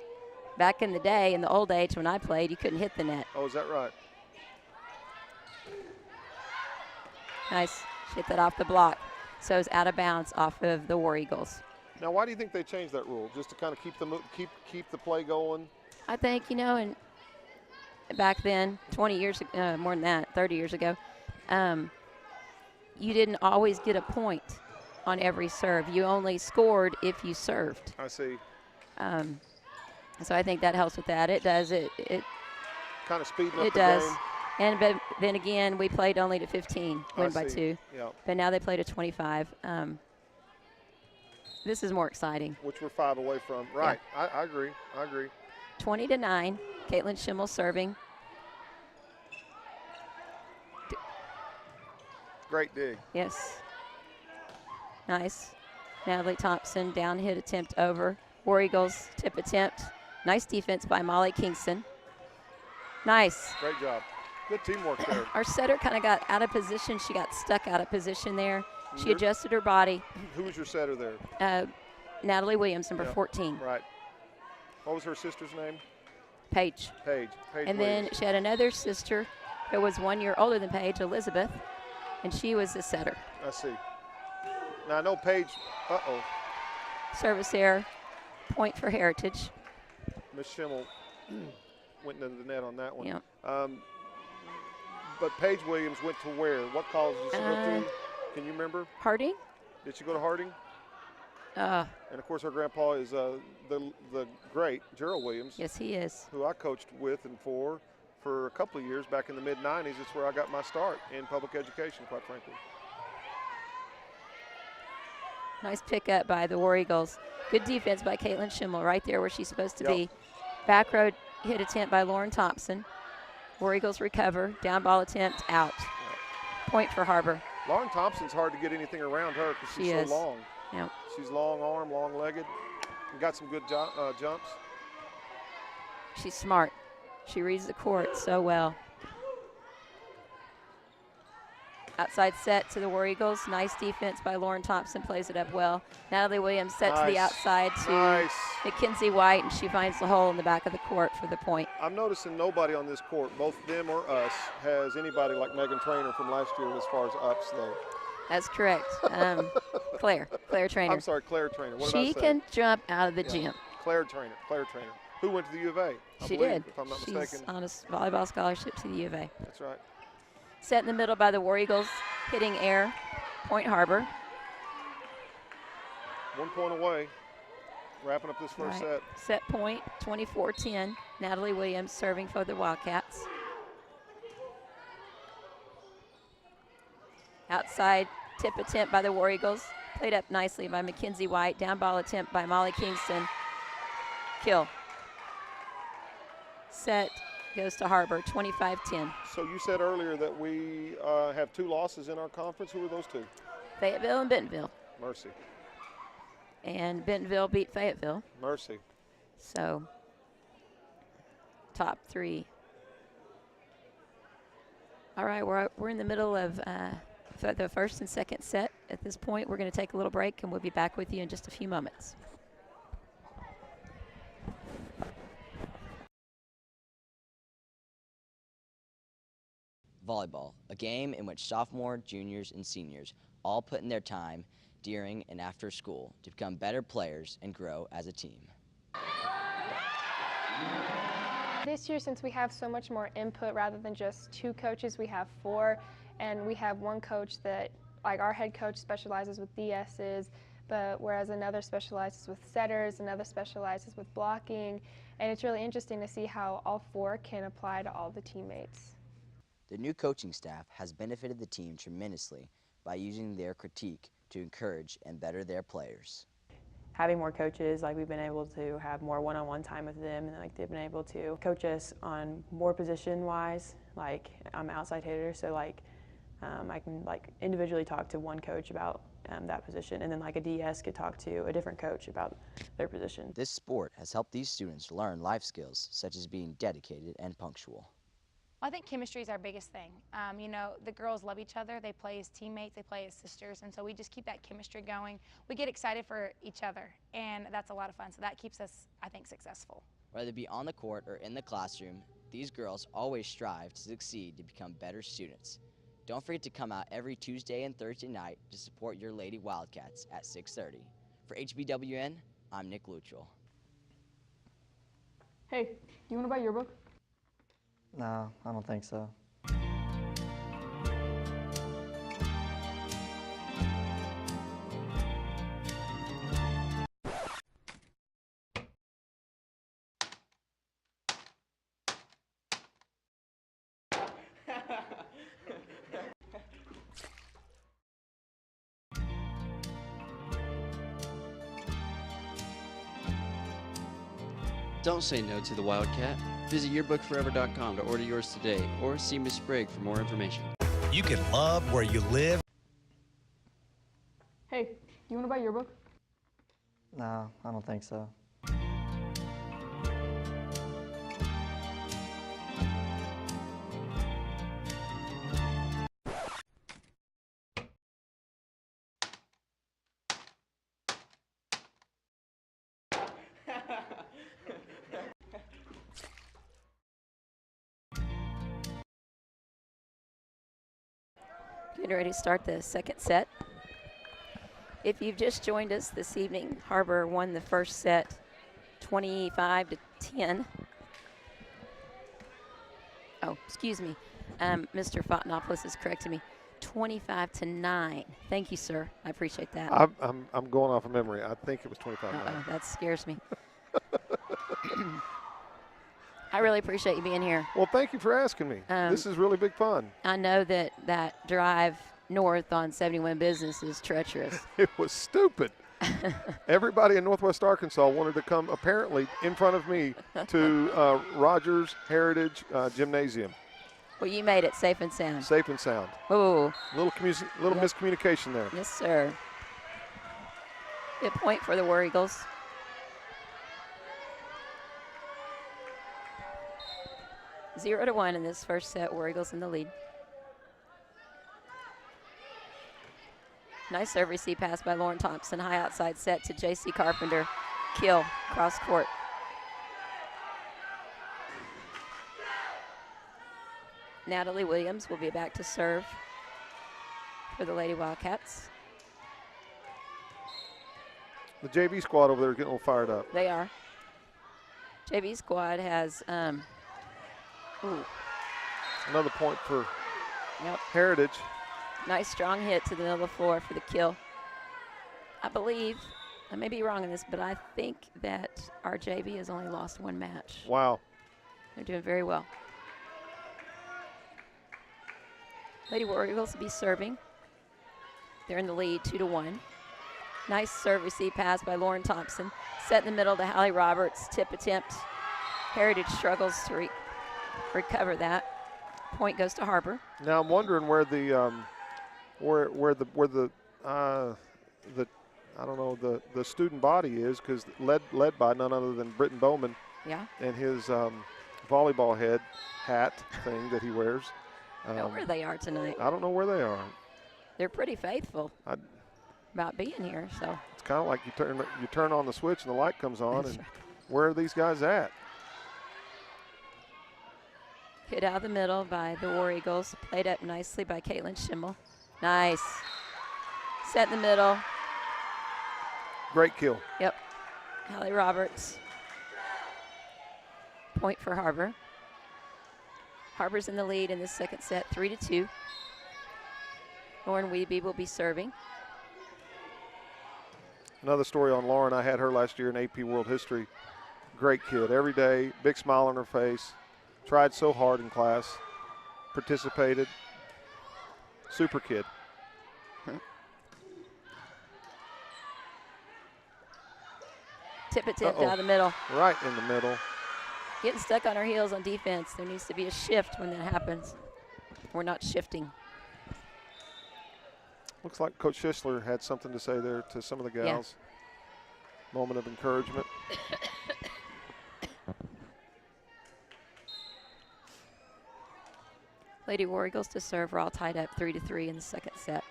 Back in the day, in the old age when I played, you couldn't hit the net. Oh, is that right? Nice. She hit that off the block. So it's out of bounds off of the War Eagles. Now, why do you think they changed that rule? Just to kind of keep the play going? I think, and back then, 20 years ago, more than that, 30 years ago, you didn't always get a point on every serve. You only scored if you served. I see. So I think that helps with that. It does. It kind of speeding up the game. And but then again, we played only to 15, win by 2. Yep. But now they play to 25. This is more exciting. Which we're 5 away from. Right. Yeah. I agree. 20-9. Caitlin Schimmel serving. Great dig. Yes. Nice. Natalie Thompson, down hit attempt over. War Eagles tip attempt. Nice defense by Molly Kingston. Nice. Great job. Good teamwork there. Our setter kind of got out of position. She got stuck out of position there. She adjusted her body. Who was your setter there? Natalie Williams, number 14. Right. What was her sister's name? Paige. Paige and Williams. Then she had another sister who was 1 year older than Paige, Elizabeth, and she was the setter. I see. Now I know Paige. Service error. Point for Heritage. Miss Schimmel went into the net on that one. Yeah. But Paige Williams went to where? What college did she go to? Can you remember? Harding. Did she go to Harding? And of course, her grandpa is the great Gerald Williams. Yes, he is. Who I coached with and for a couple of years back in the mid-'90s. It's where I got my start in public education, quite frankly. Nice pickup by the War Eagles. Good defense by Caitlin Schimmel right there where she's supposed to be. Back row hit attempt by Lauren Thompson. War Eagles recover. Down ball attempt out. Point for Har-Ber. Lauren Thompson's hard to get anything around her because she's so long. Yep. She's long arm, long legged. And got some good jumps. She's smart. She reads the court so well. Outside set to the War Eagles. Nice defense by Lauren Thompson. Plays it up well. Natalie Williams set to the outside to Mackenzie White, and she finds the hole in the back of the court for the point. I'm noticing nobody on this court, both them or us, has anybody like Megan Trainer from last year as far as ups, though. That's correct. Claire Trainer. I'm sorry, Claire Trainer. What she did I say? can jump out of the gym. Claire Trainer. Who went to the U of A? She believe, did. if I'm not She's mistaken. on a volleyball scholarship to the U of A. That's right. Set in the middle by the War Eagles, hitting air. Point Har-Ber. 1 point away. Wrapping up this first set. Set point, 24-10. Natalie Williams serving for the Wildcats. Outside tip attempt by the War Eagles. Played up nicely by Mackenzie White. Down ball attempt by Molly Kingston. Kill. Set goes to Har-Ber, 25-10. So you said earlier that we have 2 losses in our conference. Who are those 2? Fayetteville and Bentonville. Mercy. And Bentonville beat Fayetteville. Mercy. So, top 3. All right, we're in the middle of the first and second set. At this point, we're going to take a little break, and we'll be back with you in just a few moments. Volleyball, a game in which sophomore, juniors, and seniors all put in their time during and after school to become better players and grow as a team. This year, since we have so much more input rather than just 2 coaches, we have 4, and we have one coach that, like our head coach specializes with DSs, but whereas another specializes with setters, another specializes with blocking, and it's really interesting to see how all 4 can apply to all the teammates. The new coaching staff has benefited the team tremendously by using their critique to encourage and better their players. Having more coaches, like we've been able to have more one-on-one time with them, and like they've been able to coach us on more position-wise. Like I'm an outside hitter, so like I can like individually talk to one coach about that position, and then like a DS could talk to a different coach about their position. This sport has helped these students learn life skills such as being dedicated and punctual. I think chemistry is our biggest thing. You know, the girls love each other. They play as teammates. They play as sisters. And so we just keep that chemistry going. We get excited for each other, and that's a lot of fun. So that keeps us, I think, successful. Whether it be on the court or in the classroom, these girls always strive to succeed to become better students. Don't forget to come out every Tuesday and Thursday night to support your Lady Wildcats at 6:30. For HBWN, I'm Nick Luttrell. Hey, you want to buy your book? No, I don't think so. Don't say no to the Wildcat. Visit yearbookforever.com to order yours today, or see Miss Sprague for more information. You can love where you live. Hey, you want to buy your book? No, I don't think so. Getting ready to start the second set. If you've just joined us this evening, Har-Ber won the first set 25-10. Oh, excuse me. Mr. Fontanopolis is correcting me. 25-9. Thank you, sir. I appreciate that. I'm going off of memory. I think it was 25-9. That scares me. I really appreciate you being here. Well, thank you for asking me. This is really big fun. I know that drive north on 71 Business is treacherous. It was stupid. Everybody in Northwest Arkansas wanted to come, apparently, in front of me to Rogers Heritage Gymnasium. Well, you made it safe and sound. Safe and sound. Oh. Little miscommunication there. Yes, sir. Good point for the War Eagles. 0-1 in this first set. War Eagles in the lead. Nice serve receive pass by Lauren Thompson. High outside set to J.C. Carpenter. Kill, cross court. Natalie Williams will be back to serve for the Lady Wildcats. The JV squad over there is getting a little fired up. They are. JV squad has another point for Heritage. Nice strong hit to the middle of the floor for the kill. I believe, I may be wrong in this, but I think that our JV has only lost one match. Wow. They're doing very well. Lady War Eagles will be serving. They're in the lead 2-1. Nice serve receive pass by Lauren Thompson. Set in the middle to Hallie Roberts. Tip attempt. Heritage struggles to recover that. Point goes to Har-Ber. Now I'm wondering where the I don't know the student body is, because led by none other than Britton Bowman. Yeah. And his volleyball hat thing that he wears. I don't know where they are tonight. I don't know where they are. They're pretty faithful about being here. So it's kind of like you turn on the switch and the light comes on. That's and right. Where are these guys at? Hit out of the middle by the War Eagles. Played up nicely by Caitlin Schimmel. Nice. Set in the middle. Great kill. Yep. Hallie Roberts. Point for Har-Ber. Har-Ber's in the lead in the second set, 3-2. Lauren Wiebe will be serving. Another story on Lauren. I had her last year in AP World History. Great kid. Every day, big smile on her face. Tried so hard in class. Participated. Super kid. Tip out of the middle. Right in the middle. Getting stuck on our heels on defense. There needs to be a shift when that happens. We're not shifting. Looks like Coach Schisler had something to say there to some of the gals. Yeah. Moment of encouragement. Lady War Eagles to serve. We're all tied up 3-3 in the second set.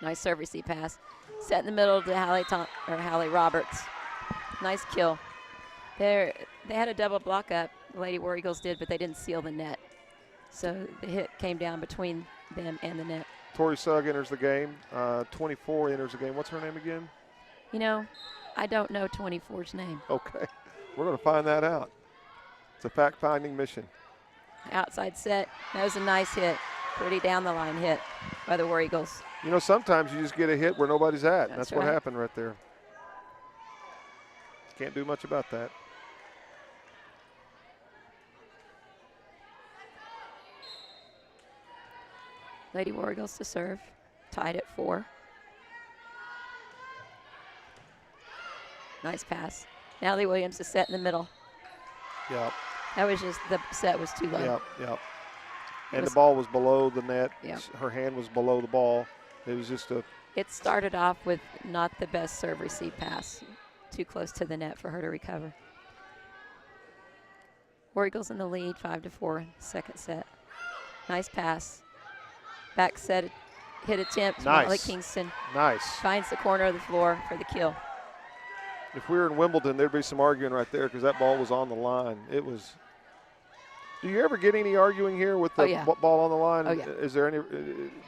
Nice serve receive pass. Set in the middle to Hallie Roberts. Nice kill. They had a double block up, the Lady War Eagles did, but they didn't seal the net. So the hit came down between them and the net. Tori Sugg enters the game. 24 enters the game. What's her name again? You know, I don't know 24's name. Okay. We're going to find that out. It's a fact-finding mission. Outside set. That was a nice hit. Pretty down-the-line hit by the War Eagles. You know, sometimes you just get a hit where nobody's at. That's what right. happened right there. Can't do much about that. Lady War Eagles to serve. Tied at 4. Nice pass. Natalie Williams is set in the middle. Yep. That was just, the set was too low. Yep. And the ball was below the net. Yep. Her hand was below the ball. It was just a... It started off with not the best serve receive pass. Too close to the net for her to recover. War Eagles in the lead, 5-4, second set. Nice pass. Back set, hit attempt. Nice. Molly Kingston. Nice. Finds the corner of the floor for the kill. If we were in Wimbledon, there'd be some arguing right there because that ball was on the line. It was. Do you ever get any arguing here with the ball on the line? Oh, yeah. Is there any?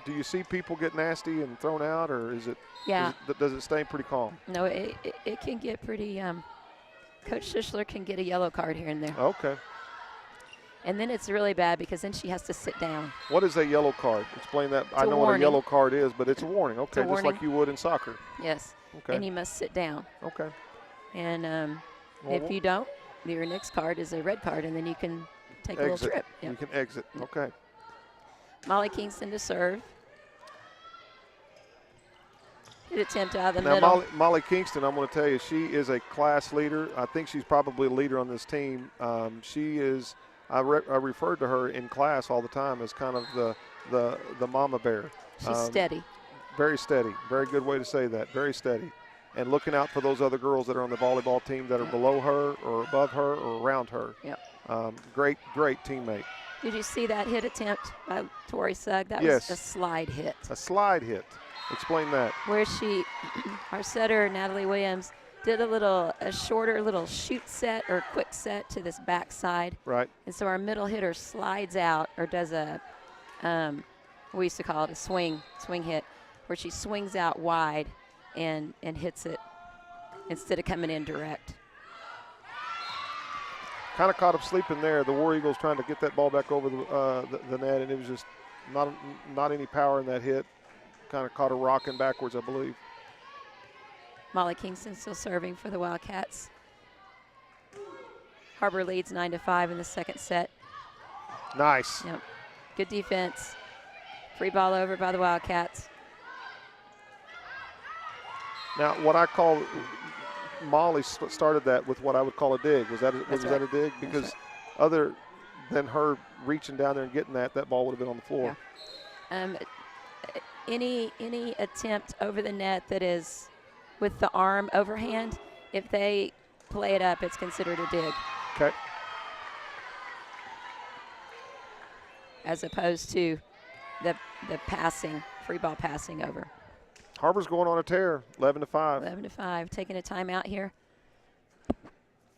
Do you see people get nasty and thrown out, or is it? Yeah. Does it stay pretty calm? No, it can get pretty. Coach Schisler can get a yellow card here and there. Okay. And then it's really bad because then she has to sit down. What is a yellow card? Explain that. It's I know what a warning. yellow card is, but it's a warning. Okay, a warning. Just like you would in soccer. Yes. Okay. And you must sit down. Okay. And if you don't, your next card is a red card, and then you can take a little trip. Yep. You can exit. Okay. Molly Kingston to serve. Hit attempt out of the now, middle. Molly Kingston, I'm going to tell you, she is a class leader. I think she's probably a leader on this team. She is. I referred to her in class all the time as kind of the mama bear. She's steady. Very steady. Very good way to say that. Very steady. And looking out for those other girls that are on the volleyball team that are below her or above her or around her. Yep. Great teammate. Did you see that hit attempt by Tori Sugg? That was a slide hit. A slide hit. Explain that. Where our setter, Natalie Williams, did a shorter little shoot set or quick set to this backside. Right. And so our middle hitter slides out or does we used to call it a swing hit, where she swings out wide and hits it instead of coming in direct. Kind of caught up sleeping there. The War Eagles trying to get that ball back over the net, and it was just not any power in that hit. Kind of caught her rocking backwards, I believe. Molly Kingston still serving for the Wildcats. Har-Ber leads 9-5 in the second set. Nice. Yep. Good defense. Free ball over by the Wildcats. Now, what I call Molly started that with what I would call a dig. Was that a dig? Because other than her reaching down there and getting that ball would have been on the floor. Yeah. Any attempt over the net that is with the arm overhand, if they play it up, it's considered a dig. Okay. As opposed to the passing, free ball passing over. Har-Ber's going on a tear, 11-5. 11-5, taking a timeout here.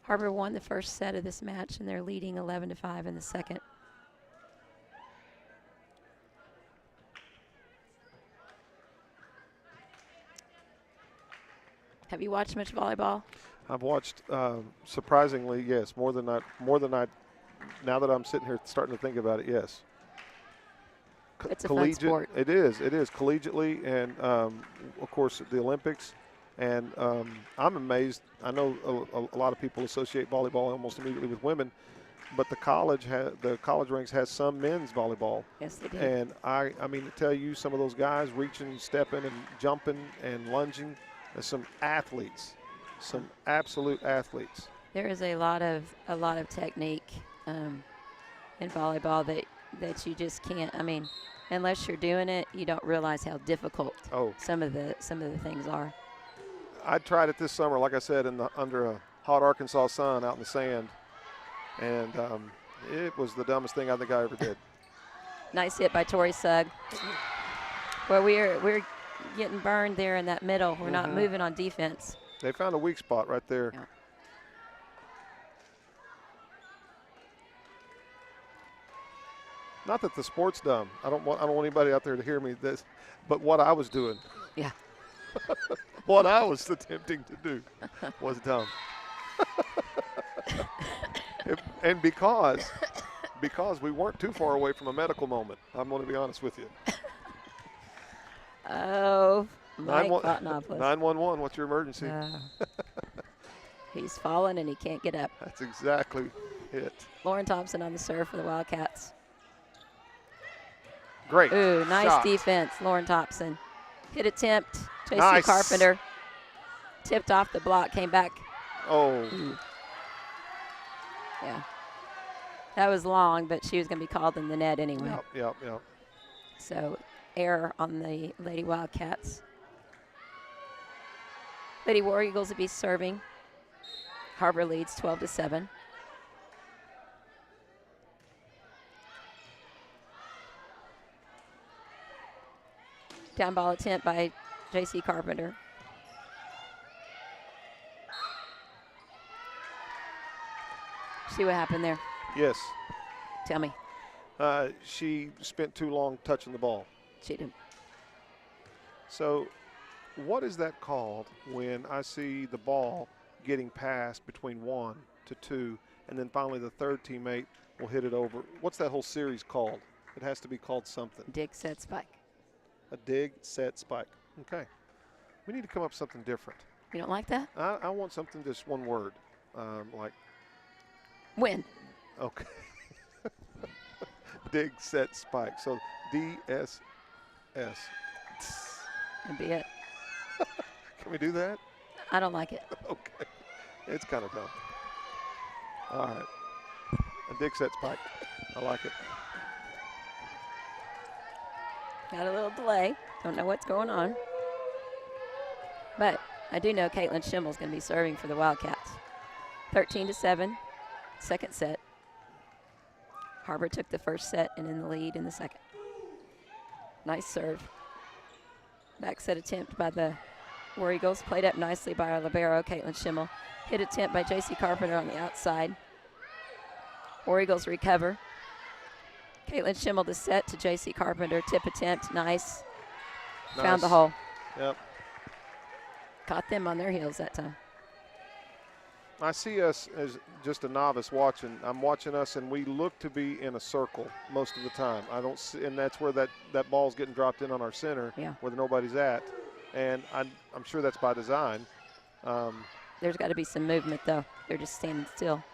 Har-Ber won the first set of this match, and they're leading 11-5 in the second. Have you watched much volleyball? I've watched, surprisingly, yes, more than I. Now that I'm sitting here starting to think about it, yes. It's a fun sport. It is collegiately, and of course the Olympics. And I'm amazed. I know a lot of people associate volleyball almost immediately with women, but the college ranks has some men's volleyball. Yes, they do. And I mean to tell you, some of those guys reaching, stepping, and jumping and lunging, there's some athletes, some absolute athletes. There is a lot of technique in volleyball that you just can't. I mean, unless you're doing it, you don't realize how difficult some of the things are. I tried it this summer, like I said, under a hot Arkansas sun out in the sand, and it was the dumbest thing I think I ever did. Nice hit by Tori Sugg. Well, we're getting burned there in that middle. We're not moving on defense. They found a weak spot right there. Yeah. Not that the sport's dumb. I don't want anybody out there to hear me this, but what I was doing. Yeah. What I was attempting to do was dumb. And because we weren't too far away from a medical moment, I'm going to be honest with you. Oh, Mike Botnopoulos. 911, what's your emergency? He's fallen and he can't get up. That's exactly it. Lauren Thompson on the serve for the Wildcats. Great. Ooh, nice shot. defense, Lauren Thompson. Hit attempt, J.C. Nice. Carpenter. Tipped off the block, came back. Oh. Ooh. Yeah. That was long, but she was going to be called in the net anyway. Yep. So, error on the Lady Wildcats. Lady War Eagles will be serving. Har-Ber leads 12-7. Down ball attempt by J.C. Carpenter. See what happened there? Yes. Tell me. She spent too long touching the ball. She did. So what is that called when I see the ball getting passed between 1 to 2, and then finally the third teammate will hit it over? What's that whole series called? It has to be called something. Dig, set, spike. A dig, set, spike. Okay. We need to come up with something different. You don't like that? I want something just one word, like. Win. Okay. Dig, set, spike. So DSS. That'd be it. Can we do that? I don't like it. Okay. It's kind of dumb. All right. A dig, set, spike. I like it. Got a little delay. Don't know what's going on. But I do know Caitlin Schimmel's going to be serving for the Wildcats. 13-7, second set. Har-Ber took the first set and in the lead in the second. Nice serve. Back set attempt by the War Eagles. Played up nicely by our libero, Caitlin Schimmel. Hit attempt by J.C. Carpenter on the outside. War Eagles recover. Caitlin Schimmel to set to J.C. Carpenter. Tip attempt, nice. Found the hole. Yep. Caught them on their heels that time. I see us as just a novice watching. I'm watching us, and we look to be in a circle most of the time. I don't see, and that's where that ball's getting dropped in on our center, where nobody's at. And I'm sure that's by design. There's got to be some movement, though. They're just standing still.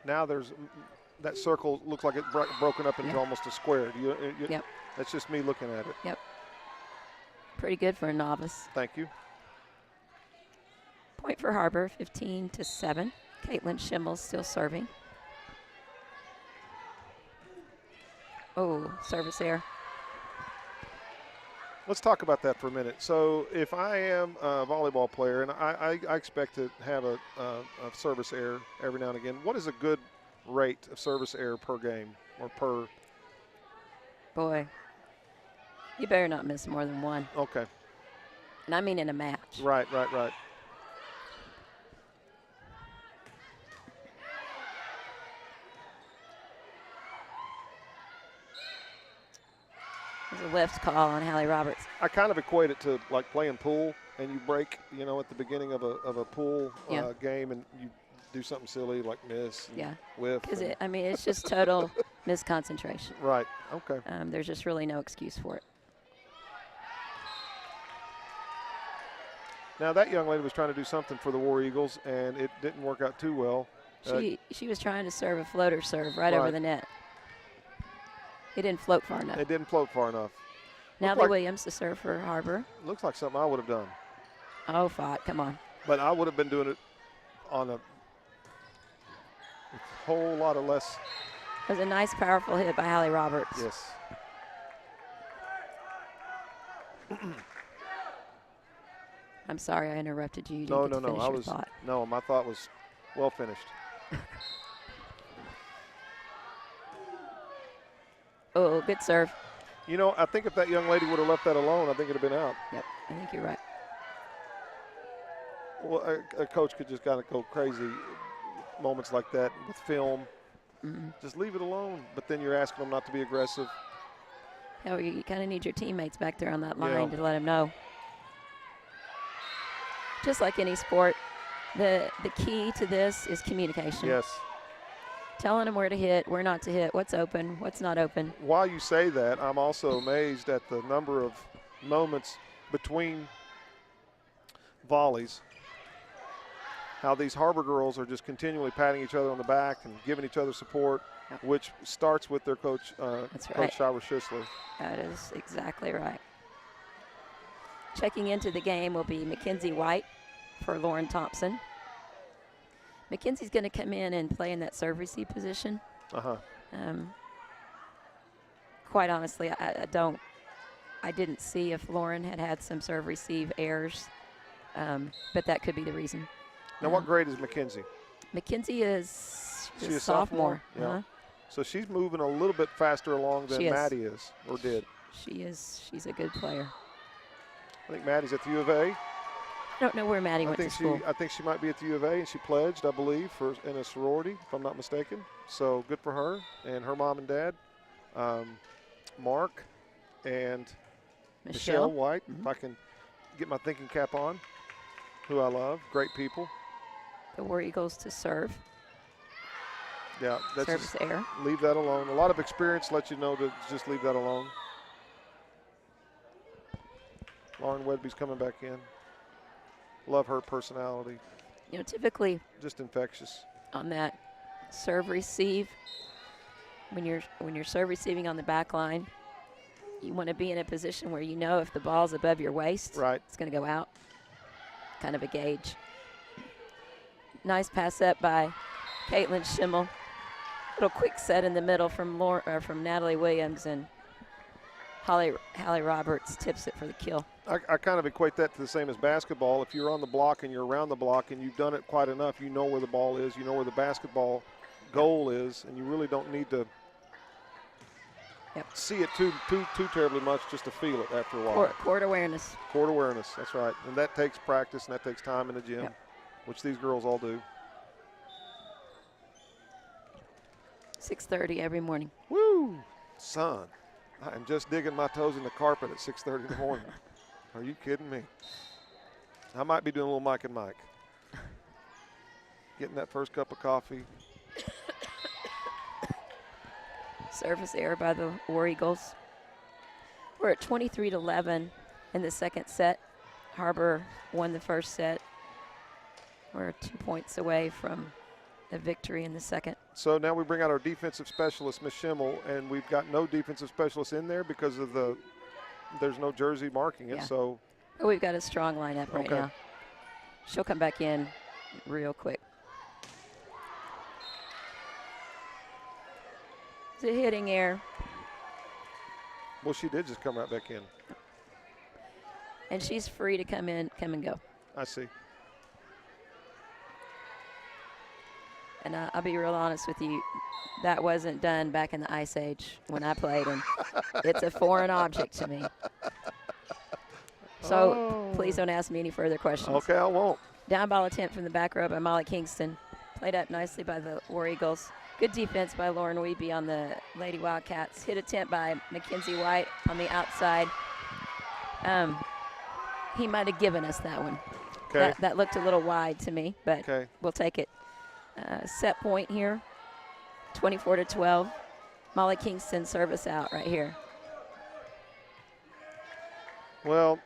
Now that circle looks like it's broken up into almost a square. Yep. That's just me looking at it. Yep. Pretty good for a novice. Thank you. Point for Har-Ber, 15-7. Caitlin Schimmel still serving. Oh, service error. Let's talk about that for a minute. So if I am a volleyball player and I expect to have a service error every now and again, what is a good rate of service error per game or per? Boy, you better not miss more than one. Okay. And I mean in a match. Right. There's a lift call on Hallie Roberts. I kind of equate it to like playing pool, and you break, at the beginning of a pool game, and you do something silly like miss, and whiff. Because it's just total misconcentration. Right. Okay. There's just really no excuse for it. Now that young lady was trying to do something for the War Eagles, and it didn't work out too well. She was trying to serve a floater serve right over the net. It didn't float far enough. It didn't float far enough. Natalie Williams to serve for Har-Ber. Looks like something I would have done. Oh, Fott, come on. But I would have been doing it on a whole lot of less. It was a nice, powerful hit by Hallie Roberts. Yes. I'm sorry I interrupted you. You No. didn't get to finish your thought. No, my thought was well finished. Oh, good serve. I think if that young lady would have left that alone, I think it would have been out. Yep, I think you're right. Well, a coach could just kind of go crazy moments like that with film. Mm-hmm. Just leave it alone. But then you're asking them not to be aggressive. Yeah, you kind of need your teammates back there on that line to let them know. Just like any sport, the key to this is communication. Yes. Telling them where to hit, where not to hit, what's open, what's not open. While you say that, I'm also amazed at the number of moments between volleys, how these Har-Ber girls are just continually patting each other on the back and giving each other support, which starts with their coach, Coach Shira Schisler. That is exactly right. Checking into the game will be Mackenzie White for Lauren Thompson. Mackenzie's going to come in and play in that serve receive position. Quite honestly, I didn't see if Lauren had some serve receive errors, but that could be the reason. Now, what grade is Mackenzie? Mackenzie is She's a sophomore. Yeah. So she's moving a little bit faster along than Maddie is, or did. She is. She's a good player. I think Maddie's at the U of A. I don't know where Maddie went to school. I think she might be at the U of A, and she pledged, I believe, in a sorority, if I'm not mistaken. So good for her and her mom and dad, Mark and Michelle White, if I can get my thinking cap on, who I love, great people. The War Eagles to serve. Yeah, that's service error. Leave that alone. A lot of experience lets you know to just leave that alone. Lauren Wedby's coming back in. Love her personality. Typically just infectious. On that serve receive, when you're serve receiving on the back line, you want to be in a position where if the ball's above your waist, it's going to go out. Kind of a gauge. Nice pass up by Caitlin Schimmel. Little quick set in the middle from Natalie Williams, and Hallie Roberts tips it for the kill. I kind of equate that to the same as basketball. If you're on the block and you're around the block and you've done it quite enough, you know where the ball is, you know where the basketball goal is, and you really don't need to see it too terribly much just to feel it after a while. Court awareness. Court awareness, that's right. And that takes practice and that takes time in the gym, which these girls all do. 6:30 every morning. Woo! Son, I am just digging my toes in the carpet at 6:30 in the morning. Are you kidding me? I might be doing a little Mike and Mike. Getting that first cup of coffee. Service error by the War Eagles. We're at 23-11 in the second set. Har-Ber won the first set. We're 2 points away from a victory in the second. So now we bring out our defensive specialist, Ms. Schimmel, and we've got no defensive specialist in there because of there's no jersey marking it. So but we've got a strong lineup right now. She'll come back in real quick. It's a hitting error. Well, she did just come right back in. And she's free to come and go. I see. And I'll be real honest with you, that wasn't done back in the Ice Age when I played, and it's a foreign object to me. So please don't ask me any further questions. Okay, I won't. Down ball attempt from the back row by Molly Kingston. Played up nicely by the War Eagles. Good defense by Lauren Weeby on the Lady Wildcats. Hit attempt by Mackenzie White on the outside. He might have given us that one. Okay. That looked a little wide to me, but okay. We'll take it. Set point here, 24-12. Molly Kingston service out right here. Well.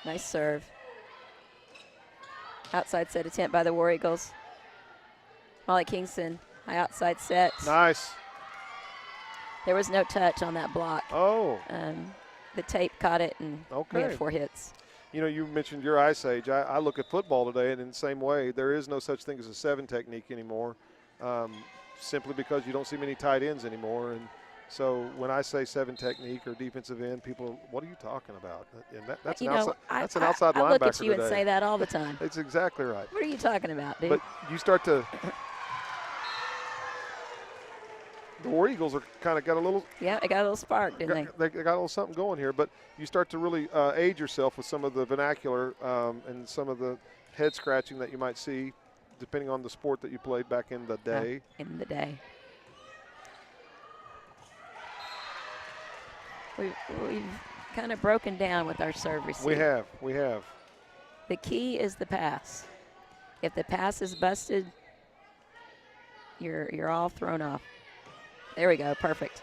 Nice serve. Outside set attempt by the War Eagles. Molly Kingston, high outside set. Nice. There was no touch on that block. Oh. The tape caught it, and we had 4 hits. You know, you mentioned your Ice Age. I look at football today, and in the same way, there is no such thing as a 7 technique anymore, simply because you don't see many tight ends anymore. And so when I say 7 technique or defensive end, people, what are you talking about? And that's an outside linebacker I look at you today. and say that all the time. That's exactly right. What are you talking about, dude? But you start to – the War Eagles are kind of got a little – yeah, they got a little spark, didn't they? They got a little something going here. But you start to really age yourself with some of the vernacular and some of the head scratching that you might see depending on the sport that you played back in the day. In the day. We've kind of broken down with our serve receive. We have. The key is the pass. If the pass is busted, you're all thrown off. There we go, perfect.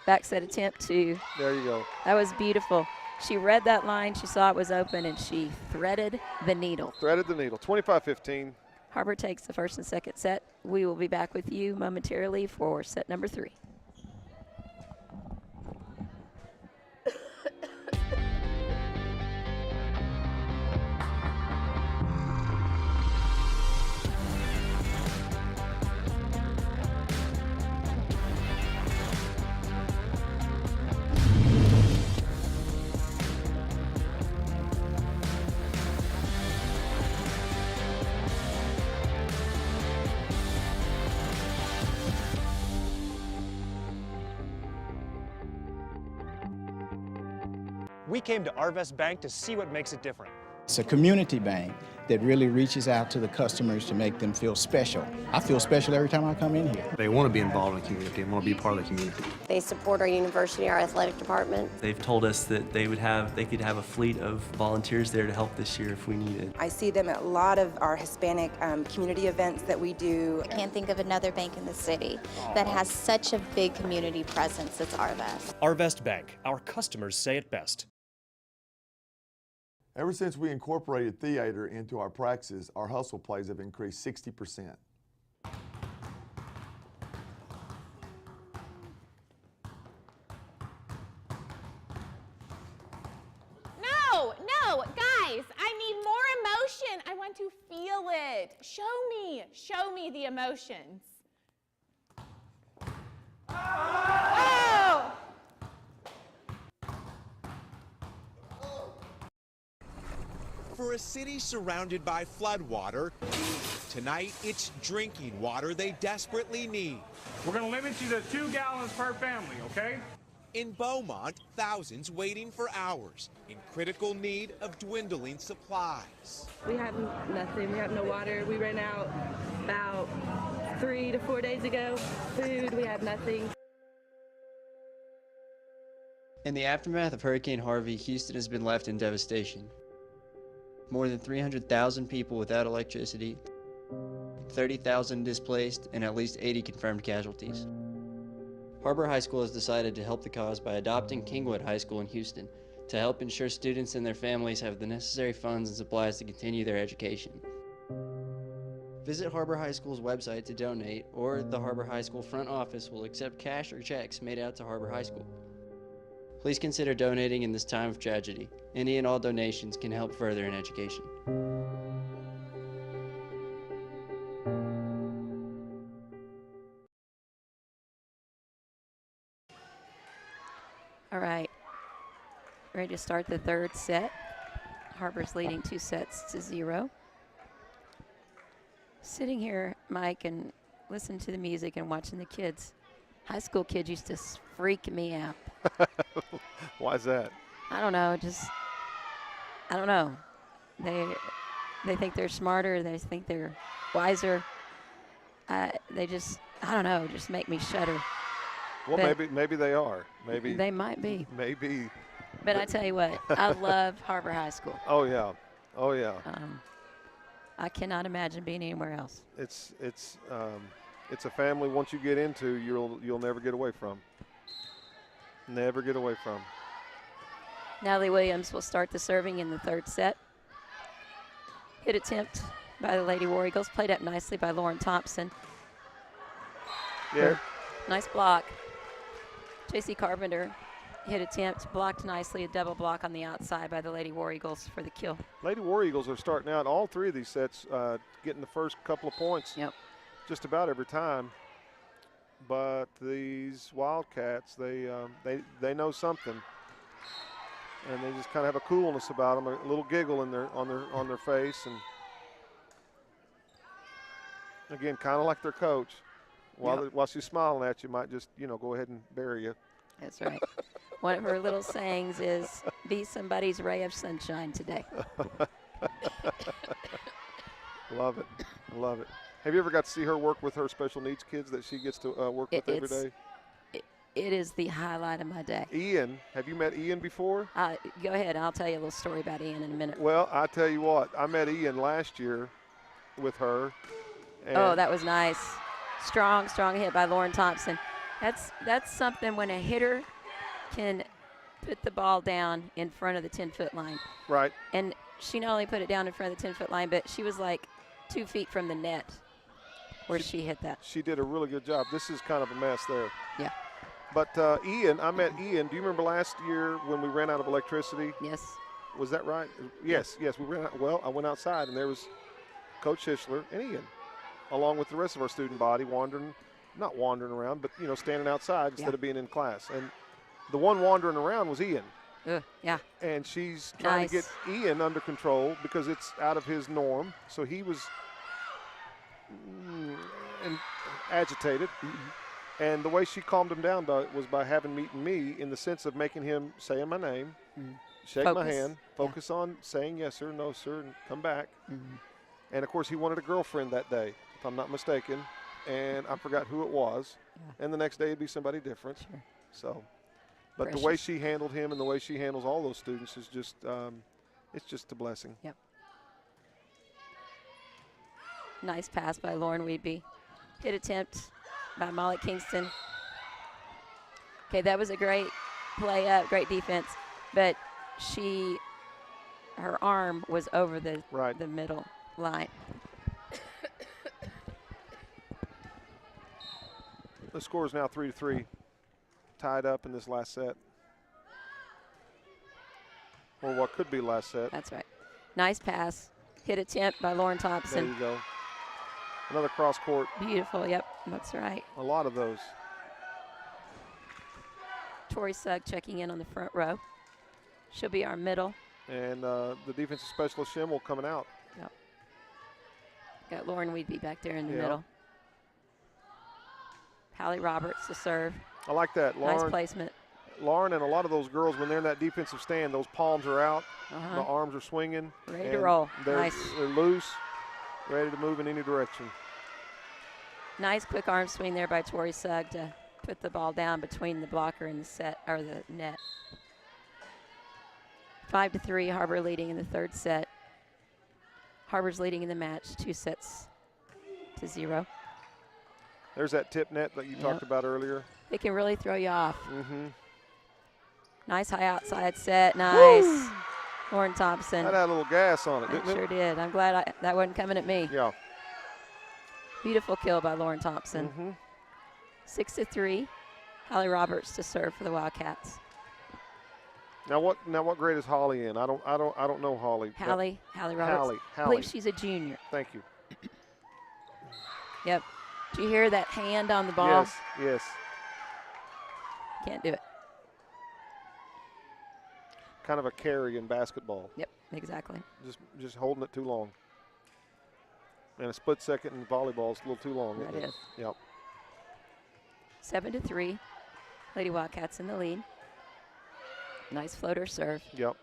Back set attempt 2. There you go. That was beautiful. She read that line, she saw it was open, and she threaded the needle. 25-15. Har-Ber takes the first and second set. We will be back with you momentarily for set number 3. We came to Arvest Bank to see what makes it different. It's a community bank that really reaches out to the customers to make them feel special. I feel special every time I come in here. They want to be involved in the community and want to be part of the community. They support our university, our athletic department. They've told us that they could have a fleet of volunteers there to help this year if we needed. I see them at a lot of our Hispanic community events that we do. I can't think of another bank in the city that has such a big community presence as Arvest. Arvest Bank. Our customers say it best. Ever since we incorporated theater into our practices, our hustle plays have increased 60%. No, guys, I need more emotion. I want to feel it. Show me the emotions. Oh! For a city surrounded by floodwater, tonight it's drinking water they desperately need. We're going to limit you to 2 gallons per family, okay? In Beaumont, thousands waiting for hours, in critical need of dwindling supplies. We have nothing. We have no water. We ran out about 3 to 4 days ago. Food, we have nothing. In the aftermath of Hurricane Harvey, Houston has been left in devastation. More than 300,000 people without electricity, 30,000 displaced, and at least 80 confirmed casualties. Har-Ber High School has decided to help the cause by adopting Kingwood High School in Houston to help ensure students and their families have the necessary funds and supplies to continue their education. Visit Har-Ber High School's website to donate, or the Har-Ber High School front office will accept cash or checks made out to Har-Ber High School. Please consider donating in this time of tragedy. Any and all donations can help further in education. All right. Ready to start the third set. Har-Ber's leading 2-0. Sitting here, Mike, and listening to the music and watching the kids. High school kids used to freak me out. Why is that? I don't know. I don't know. They think they're smarter. They think they're wiser. I don't know, just make me shudder. Well, but maybe they are. Maybe they might be. Maybe. But I tell you what, I love Har-Ber High School. Oh yeah, oh yeah. I cannot imagine being anywhere else. It's a family once you get into, you'll never get away from. Never get away from. Natalie Williams will start the serving in the third set. Hit attempt by the Lady War Eagles, played up nicely by Lauren Thompson. Yeah. Nice block. J.C. Carpenter hit attempt, blocked nicely, a double block on the outside by the Lady War Eagles for the kill. Lady War Eagles are starting out all three of these sets getting the first couple of points. Yep. Just about every time. But these Wildcats, they know something, and they just kind of have a coolness about them, a little giggle in on their face, and again, kind of like their coach. While she's smiling at you, might just go ahead and bury you. That's right. One of her little sayings is, "Be somebody's ray of sunshine today." Love it, love it. Have you ever got to see her work with her special needs kids that she gets to work with every day? It is the highlight of my day. Ian, have you met Ian before? Go ahead. I'll tell you a little story about Ian in a minute. Well, I tell you what, I met Ian last year with her. Oh, that was nice. Strong hit by Lauren Thompson. That's something when a hitter can put the ball down in front of the 10-foot line. Right. And she not only put it down in front of the 10-foot line, but she was like 2 feet from the net where she hit that. She did a really good job. This is kind of a mess there. Yeah. But Ian, I met Ian. Do you remember last year when we ran out of electricity? Yes. Was that right? Yes, we ran out. Well, I went outside, and there was Coach Hischler and Ian, along with the rest of our student body, not wandering around, but, standing outside instead of being in class. And the one wandering around was Ian. Yeah. And she's trying to get Ian under control because it's out of his norm. So he was agitated. Mm-hmm. And the way she calmed him down was by having me in the sense of making him say my name, shake my hand, focus on saying yes sir, no sir, and come back. Mm-hmm. And, of course, he wanted a girlfriend that day, if I'm not mistaken. And I forgot who it was. Yeah. And the next day it'd be somebody different. Sure. So, but Precious. The way she handled him and the way she handles all those students is just, it's just a blessing. Yep. Nice pass by Lauren Weedby. Hit attempt by Molly Kingston. Okay, that was a great play up, great defense. But her arm was over the middle line. The score is now 3-3, tied up in this last set, or what could be last set. That's right. Nice pass, hit attempt by Lauren Thompson. There you go. Another cross court. Beautiful. Yep, that's right. A lot of those. Tori Sugg checking in on the front row. She'll be our middle. And the defensive specialist Schimmel coming out. Yep. Got Lauren Weedby back there in the middle. Hallie Roberts to serve. I like that. Lauren, nice placement. Lauren and a lot of those girls, when they're in that defensive stand, those palms are out, the arms are swinging. Ready to roll. They're loose, ready to move in any direction. Nice quick arm swing there by Tori Sugg to put the ball down between the blocker and the net. 5-3, Har-Ber leading in the third set. Har-Ber's leading in the match, 2-0. There's that tip net that you talked about earlier. It can really throw you off. Mm-hmm. Nice high outside set. Nice. Woo! Lauren Thompson. That had a little gas on it, didn't it? Sure did. I'm glad that wasn't coming at me. Yeah. Beautiful kill by Lauren Thompson. Mm-hmm. 6-3. Hallie Roberts to serve for the Wildcats. Now what grade is Holly in? I don't know Holly. Hallie Roberts. Hallie. I believe she's a junior. Thank you. Yep. Do you hear that hand on the ball? Yes. Can't do it. Kind of a carry in basketball. Yep, exactly. Just holding it too long. And a split second in volleyball is a little too long. That is. Yep. 7-3. Lady Wildcats in the lead. Nice floater serve. Yep.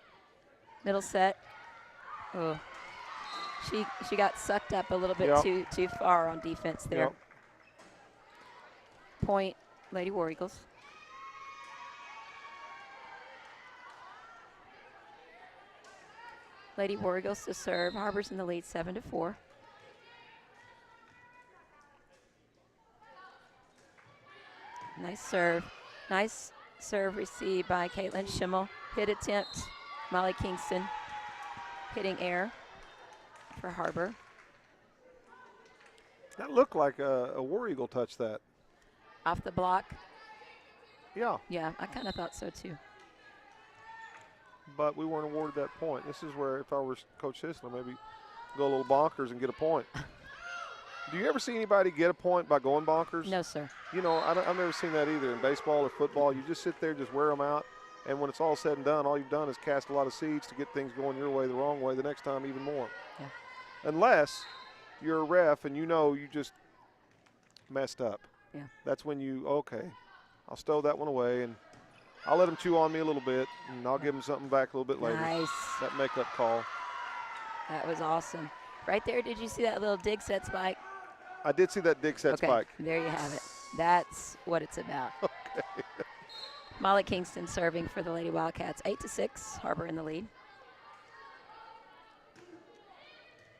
Middle set. Oh, she got sucked up a little bit too far on defense there. Yep. Point, Lady War Eagles. Lady War Eagles to serve. Har-Ber's in the lead, 7-4. Nice serve. Nice serve received by Caitlin Schimmel. Hit attempt, Molly Kingston hitting air for Har-Ber. That looked like a War Eagle touched that. Off the block. Yeah. Yeah, I kind of thought so too. But we weren't awarded that point. This is where if I were Coach Sisler, maybe go a little bonkers and get a point. Do you ever see anybody get a point by going bonkers? No, sir. You know, I've never seen that either in baseball or football. You just sit there, just wear them out, and when it's all said and done, all you've done is cast a lot of seeds to get things going your way the wrong way the next time even more. Yeah. Unless you're a ref and you know you just messed up. Yeah. That's when okay, I'll stow that one away, and I'll let them chew on me a little bit, and I'll give them something back a little bit later. Nice. That makeup call. That was awesome. Right there, did you see that little dig set spike? I did see that dig set spike. There you have it. That's what it's about. Okay. Molly Kingston serving for the Lady Wildcats. 8-6, Har-Ber in the lead.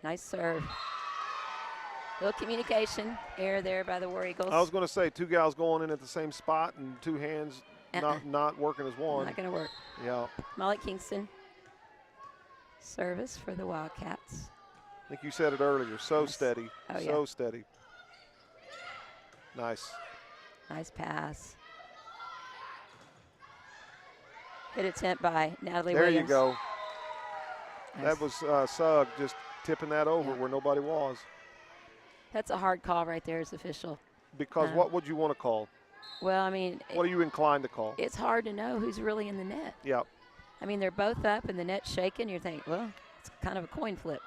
Nice serve. Little communication error there by the War Eagles. I was going to say 2 gals going in at the same spot and 2 hands not working as one. Not going to work. Yeah. Molly Kingston. Service for the Wildcats. I think you said it earlier. So steady. Oh, so steady. Nice. Nice pass. Hit attempt by Natalie Williams. Williams. There you go. Nice. That was Sugg just tipping that over where nobody was. That's a hard call right there as official. Because what would you want to call? Well, I mean. What are you inclined to call? It's hard to know who's really in the net. Yep. I mean, they're both up and the net's shaking. You're thinking, well, it's kind of a coin flip.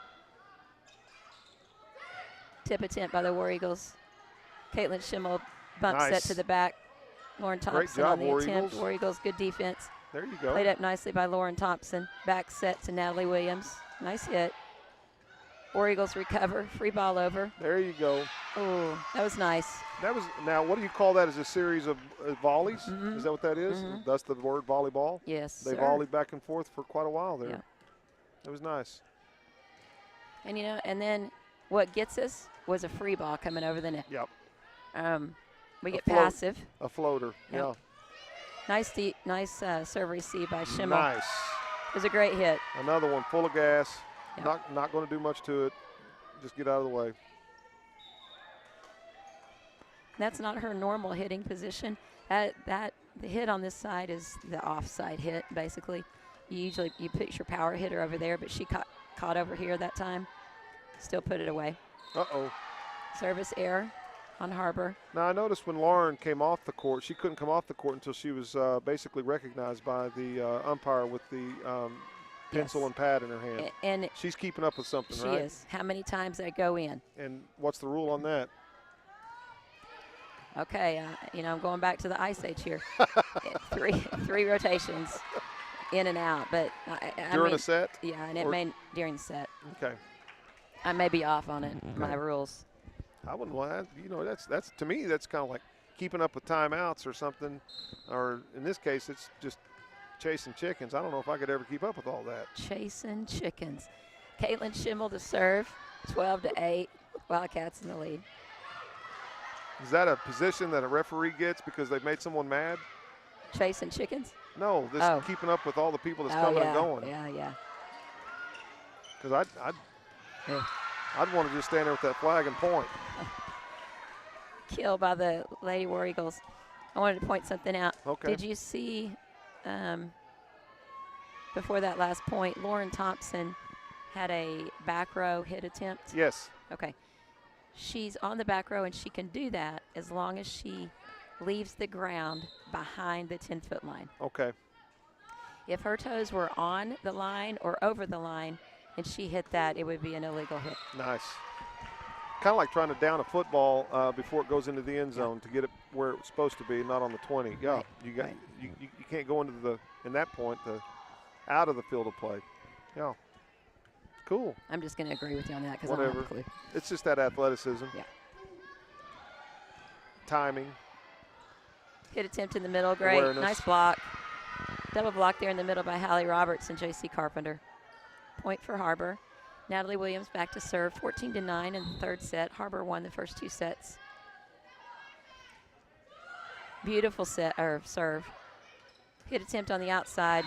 Tip attempt by the War Eagles. Caitlin Schimmel bump set to the back. Lauren Thompson on the attempt. War Eagles, good defense. There you go. Played up nicely by Lauren Thompson. Back set to Natalie Williams. Nice hit. War Eagles recover. Free ball over. There you go. Oh, that was nice. That was, now what do you call that? As a series of volleys? Mm-hmm. Is that what that is? Mm-hmm. That's the word volleyball? Yes, They sir. volleyed back and forth for quite a while there. Yep. It was nice. And, you know, and then what gets us was a free ball coming over the net. Yep. We get passive. A floater, yep. Yeah. Nice serve receive by Schimmel. Nice. It was a great hit. Another one full of gas. Yep. Not going to do much to it. Just get out of the way. That's not her normal hitting position. The hit on this side is the offside hit, basically. You put your power hitter over there, but she caught over here that time. Still put it away. Uh-oh. Service error on Har-Ber. Now, I noticed when Lauren came off the court, she couldn't come off the court until she was basically recognized by the umpire with the pencil and pad in her hand. And she's keeping up with something, right? She is. How many times did I go in? And what's the rule on that? Okay, I'm going back to the Ice Age here. three rotations in and out. But during a set? Yeah, and it may during the set. Okay. I may be off on it, my rules. I wouldn't want that. You know, that's to me, that's kind of like keeping up with timeouts or something. Or in this case, it's just chasing chickens. I don't know if I could ever keep up with all that. Chasing chickens. Caitlin Schimmel to serve, 12-8. Wildcats in the lead. Is that a position that a referee gets because they've made someone mad? Chasing chickens? No, this keeping up with all the people that's coming and going. Yeah. Because I'd want to just stand there with that flag and point. Kill by the Lady War Eagles. I wanted to point something out. Okay. Did you see before that last point, Lauren Thompson had a back row hit attempt. Yes. Okay. She's on the back row, and she can do that as long as she leaves the ground behind the 10-foot line. Okay. If her toes were on the line or over the line and she hit that, it would be an illegal hit. Nice. Kind of like trying to down a football before it goes into the end zone to get it where it's supposed to be, not on the 20. Yeah, Right. you got Right. you can't go into the in that point out of the field of play. Yeah. Cool. I'm just going to agree with you on that because I don't have a Whatever. clue. It's just that athleticism. Yeah. Timing. Hit attempt in the middle, great. Awareness. Nice block. Double block there in the middle by Hallie Roberts and J.C. Carpenter. Point for Har-Ber. Natalie Williams back to serve, 14-9 in the third set. Har-Ber won the first 2 sets. Beautiful set or serve. Hit attempt on the outside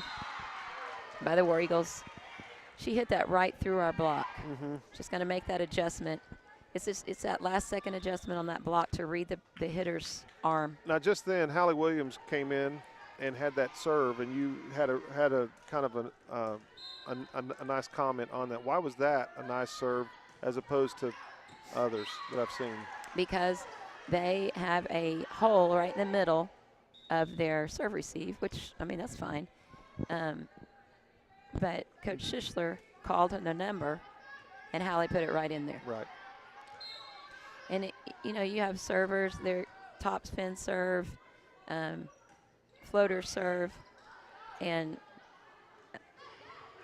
by the War Eagles. She hit that right through our block. Just going to make that adjustment. It's that last second adjustment on that block to read the hitter's arm. Now, just then, Hallie Williams came in and had that serve, and you had a kind of a nice comment on that. Why was that a nice serve as opposed to others that I've seen? Because they have a hole right in the middle of their serve receive, which, I mean, that's fine. But Coach Schischler called a number, and Hallie put it right in there. Right. And, you have servers, their top spin serve, floater serve, and,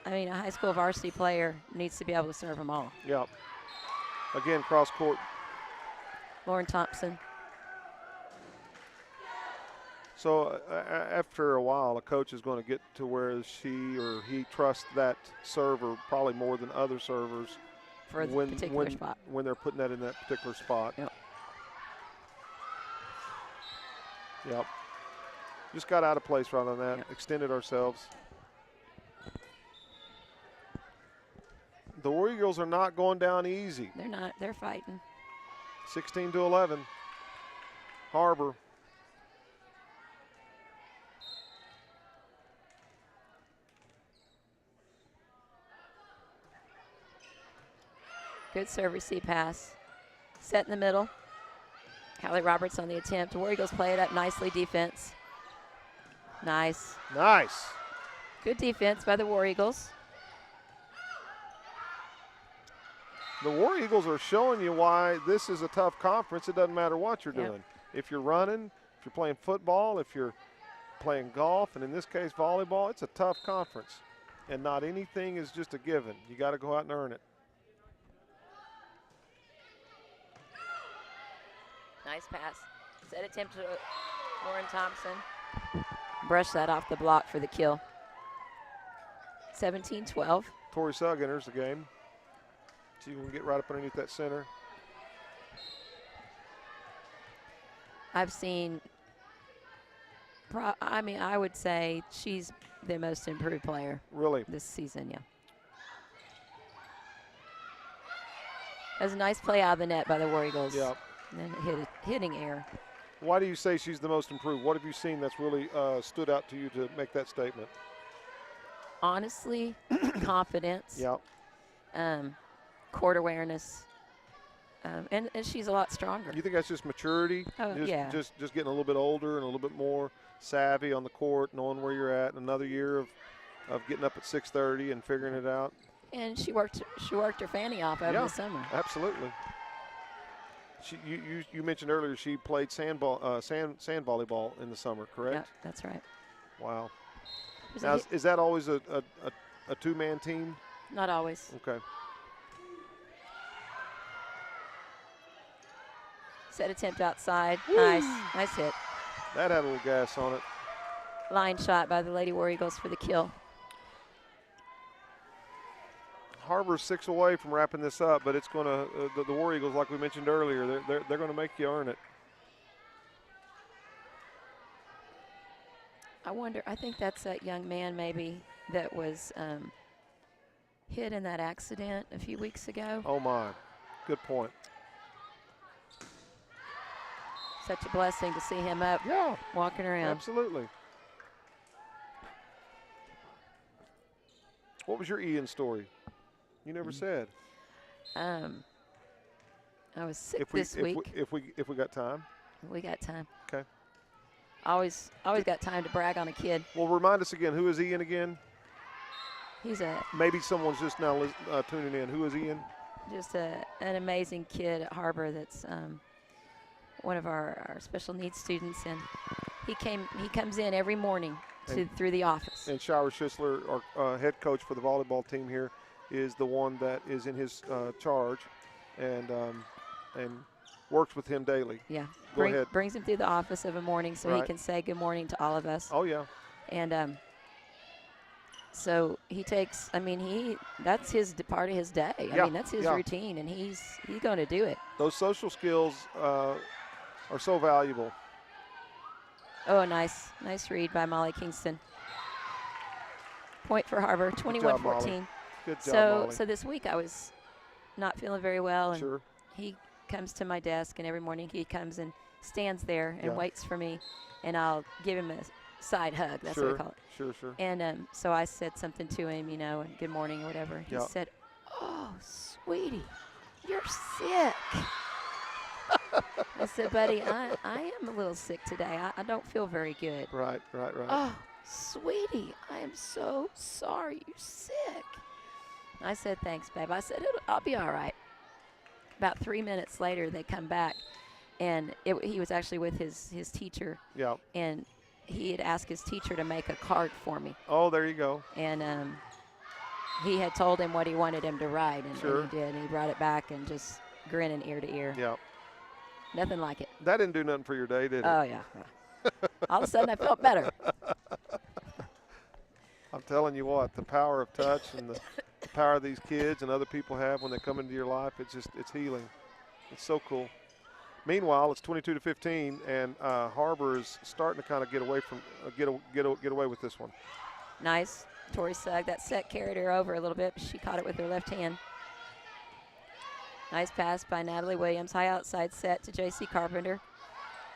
I mean, a high school varsity player needs to be able to serve them all. Yeah. Again, cross court. Lauren Thompson. So after a while, a coach is going to get to where she or he trusts that server probably more than other servers for the particular spot. When they're putting that in that particular spot. Yep. Yep. Just got out of place right on that. Yep. Extended ourselves. The War Eagles are not going down easy. They're not. They're fighting. 16-11. Har-Ber. Good serve receive pass. Set in the middle. Hallie Roberts on the attempt. War Eagles play it up nicely, defense. Nice. Nice. Good defense by the War Eagles. The War Eagles are showing you why this is a tough conference. It doesn't matter what you're doing. If you're running, if you're playing football, if you're playing golf, and in this case volleyball, it's a tough conference. And not anything is just a given. You got to go out and earn it. Nice pass. Set attempt to Lauren Thompson. Brush that off the block for the kill. 17-12. Tori Sugg enters the game. She can get right up underneath that center. I've seen, I would say she's the most improved player. Really? This season, yeah. That was a nice play out of the net by the War Eagles. Yep. And then hitting air. Why do you say she's the most improved? What have you seen that's really stood out to you to make that statement? Honestly, confidence. Yep. Court awareness. And she's a lot stronger. You think that's just maturity? Yeah. Just getting a little bit older and a little bit more savvy on the court, knowing where you're at. Another year of getting up at 6:30 and figuring it out. And she worked her fanny off over the summer. Absolutely. You mentioned earlier she played sand volleyball in the summer, correct? Yeah, that's right. Wow. Now, is that always a two-man team? Not always. Okay. Set attempt outside. Woo! Nice hit. That had a little gas on it. Line shot by the Lady War Eagles for the kill. Har-Ber's 6 away from wrapping this up, but it's going to the War Eagles, like we mentioned earlier, they're going to make you earn it. I wonder. I think that's that young man maybe that was hit in that accident a few weeks ago. Oh my, good point. Such a blessing to see him up, walking around. Absolutely. What was your Ian story? You never said. I was sick this week. If we got time. We got time. Okay. Always got time to brag on a kid. Well, remind us again. Who is Ian again? He's maybe someone's just now tuning in. Who is Ian? Just an amazing kid at Har-Ber that's one of our special needs students, and he comes in every morning through the office. And Shira Schisler, our head coach for the volleyball team here, is the one that is in his charge, and works with him daily. Yeah. Go ahead. Brings him through the office of a morning so he can say good morning to all of us. Oh yeah. And so he takes. That's his part of his day. I mean, that's his routine, and he's going to do it. Those social skills are so valuable. Oh, nice read by Molly Kingston. Point for Har-Ber, 21-14. Good job, Molly. So this week I was not feeling very well, and he comes to my desk, and every morning he comes and stands there and waits for me, and I'll give him a side hug. That's what we call it. Sure. And so I said something to him, and good morning or whatever. He said, "Oh, sweetie, you're sick." I said, "Buddy, I am a little sick today. I don't feel very good." Right. "Oh, sweetie, I am so sorry you're sick." I said, "Thanks, babe." I said, "I'll be all right." About 3 minutes later, they come back, and he was actually with his teacher. Yeah. And he had asked his teacher to make a card for me. Oh, there you go. And he had told him what he wanted him to write, and he did. And he brought it back and just grinning ear to ear. Yeah. Nothing like it. That didn't do nothing for your day, did it? Oh, yeah. All of a sudden, I felt better. I'm telling you what, the power of touch and the power these kids and other people have when they come into your life, it's healing. It's so cool. Meanwhile, it's 22-15, and Har-Ber is starting to kind of get away with this one. Nice. Tori Sugg, that set carried her over a little bit, but she caught it with her left hand. Nice pass by Natalie Williams. High outside set to J.C. Carpenter.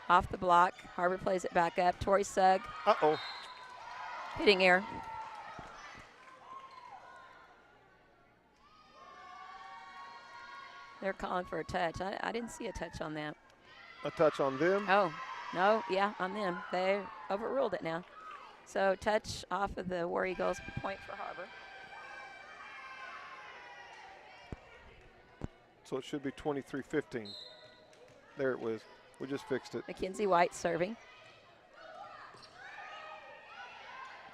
Off the block. Har-Ber plays it back up. Tori Sugg. Uh-oh. Hitting error. They're calling for a touch. I didn't see a touch on that. A touch on them? Oh, no, yeah, on them. They overruled it now. So touch off of the War Eagles, point for Har-Ber. So it should be 23-15. There it was. We just fixed it. Mackenzie White serving.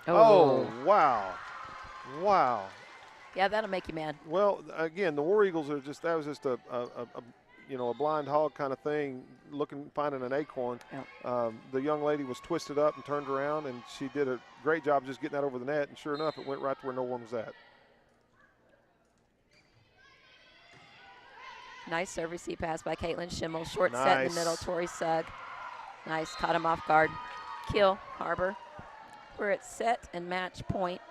Oh, wow. Wow. Yeah, that'll make you mad. Well, again, the War Eagles are that was just a blind hog kind of thing, finding an acorn. Yeah. The young lady was twisted up and turned around, and she did a great job just getting that over the net, and sure enough, it went right to where no one was at. Nice serve receive pass by Caitlin Schimmel. Short set in the middle, Tori Sugg. Nice, caught him off guard. Kill, Har-Ber. We're at set and match point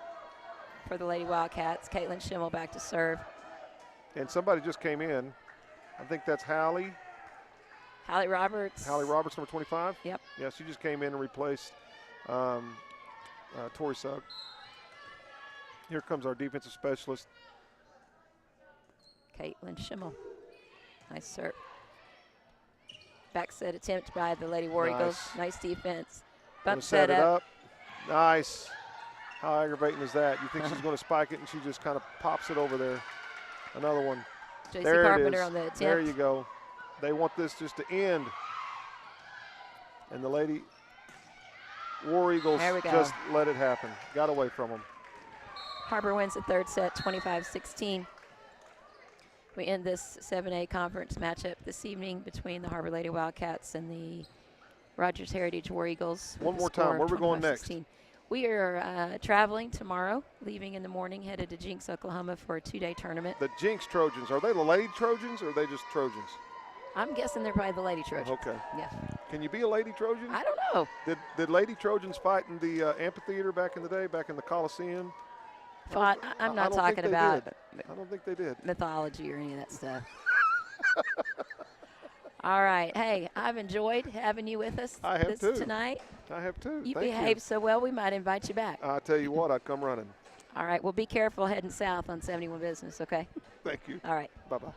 for the Lady Wildcats. Caitlin Schimmel back to serve. And somebody just came in. I think that's Hallie. Hallie Roberts. Hallie Roberts, number 25? Yep. Yeah, she just came in and replaced Tori Sugg. Here comes our defensive specialist. Caitlin Schimmel. Nice serve. Back set attempt by the Lady War Eagles. Nice defense. Bump set up. Nice. How aggravating is that? You think she's going to spike it, and she just kind of pops it over there. Another one. J.C. Carpenter on the attempt. There you go. They want this just to end. And the Lady War Eagles just let it happen. Got away from them. Har-Ber wins the third set, 25-16. We end this 7A conference matchup this evening between the Har-Ber Lady Wildcats and the Rogers Heritage War Eagles. One more time, where are we going next? We are traveling tomorrow, leaving in the morning, headed to Jinx, Oklahoma for a 2-day tournament. The Jinx Trojans, are they the Lady Trojans or are they just Trojans? I'm guessing they're probably the Lady Trojans. Okay. Yeah. Can you be a Lady Trojan? I don't know. Did Lady Trojans fight in the amphitheater back in the day, back in the Coliseum? Fought. I'm not talking about I don't think they did. Mythology or any of that stuff. All right. Hey, I've enjoyed having you with us tonight. I have too. You Thank behaved so well, we might invite you back. I tell you what, I'd come running. All right. Well, be careful heading south on 71 Business, okay? Thank you. All right. Bye-bye.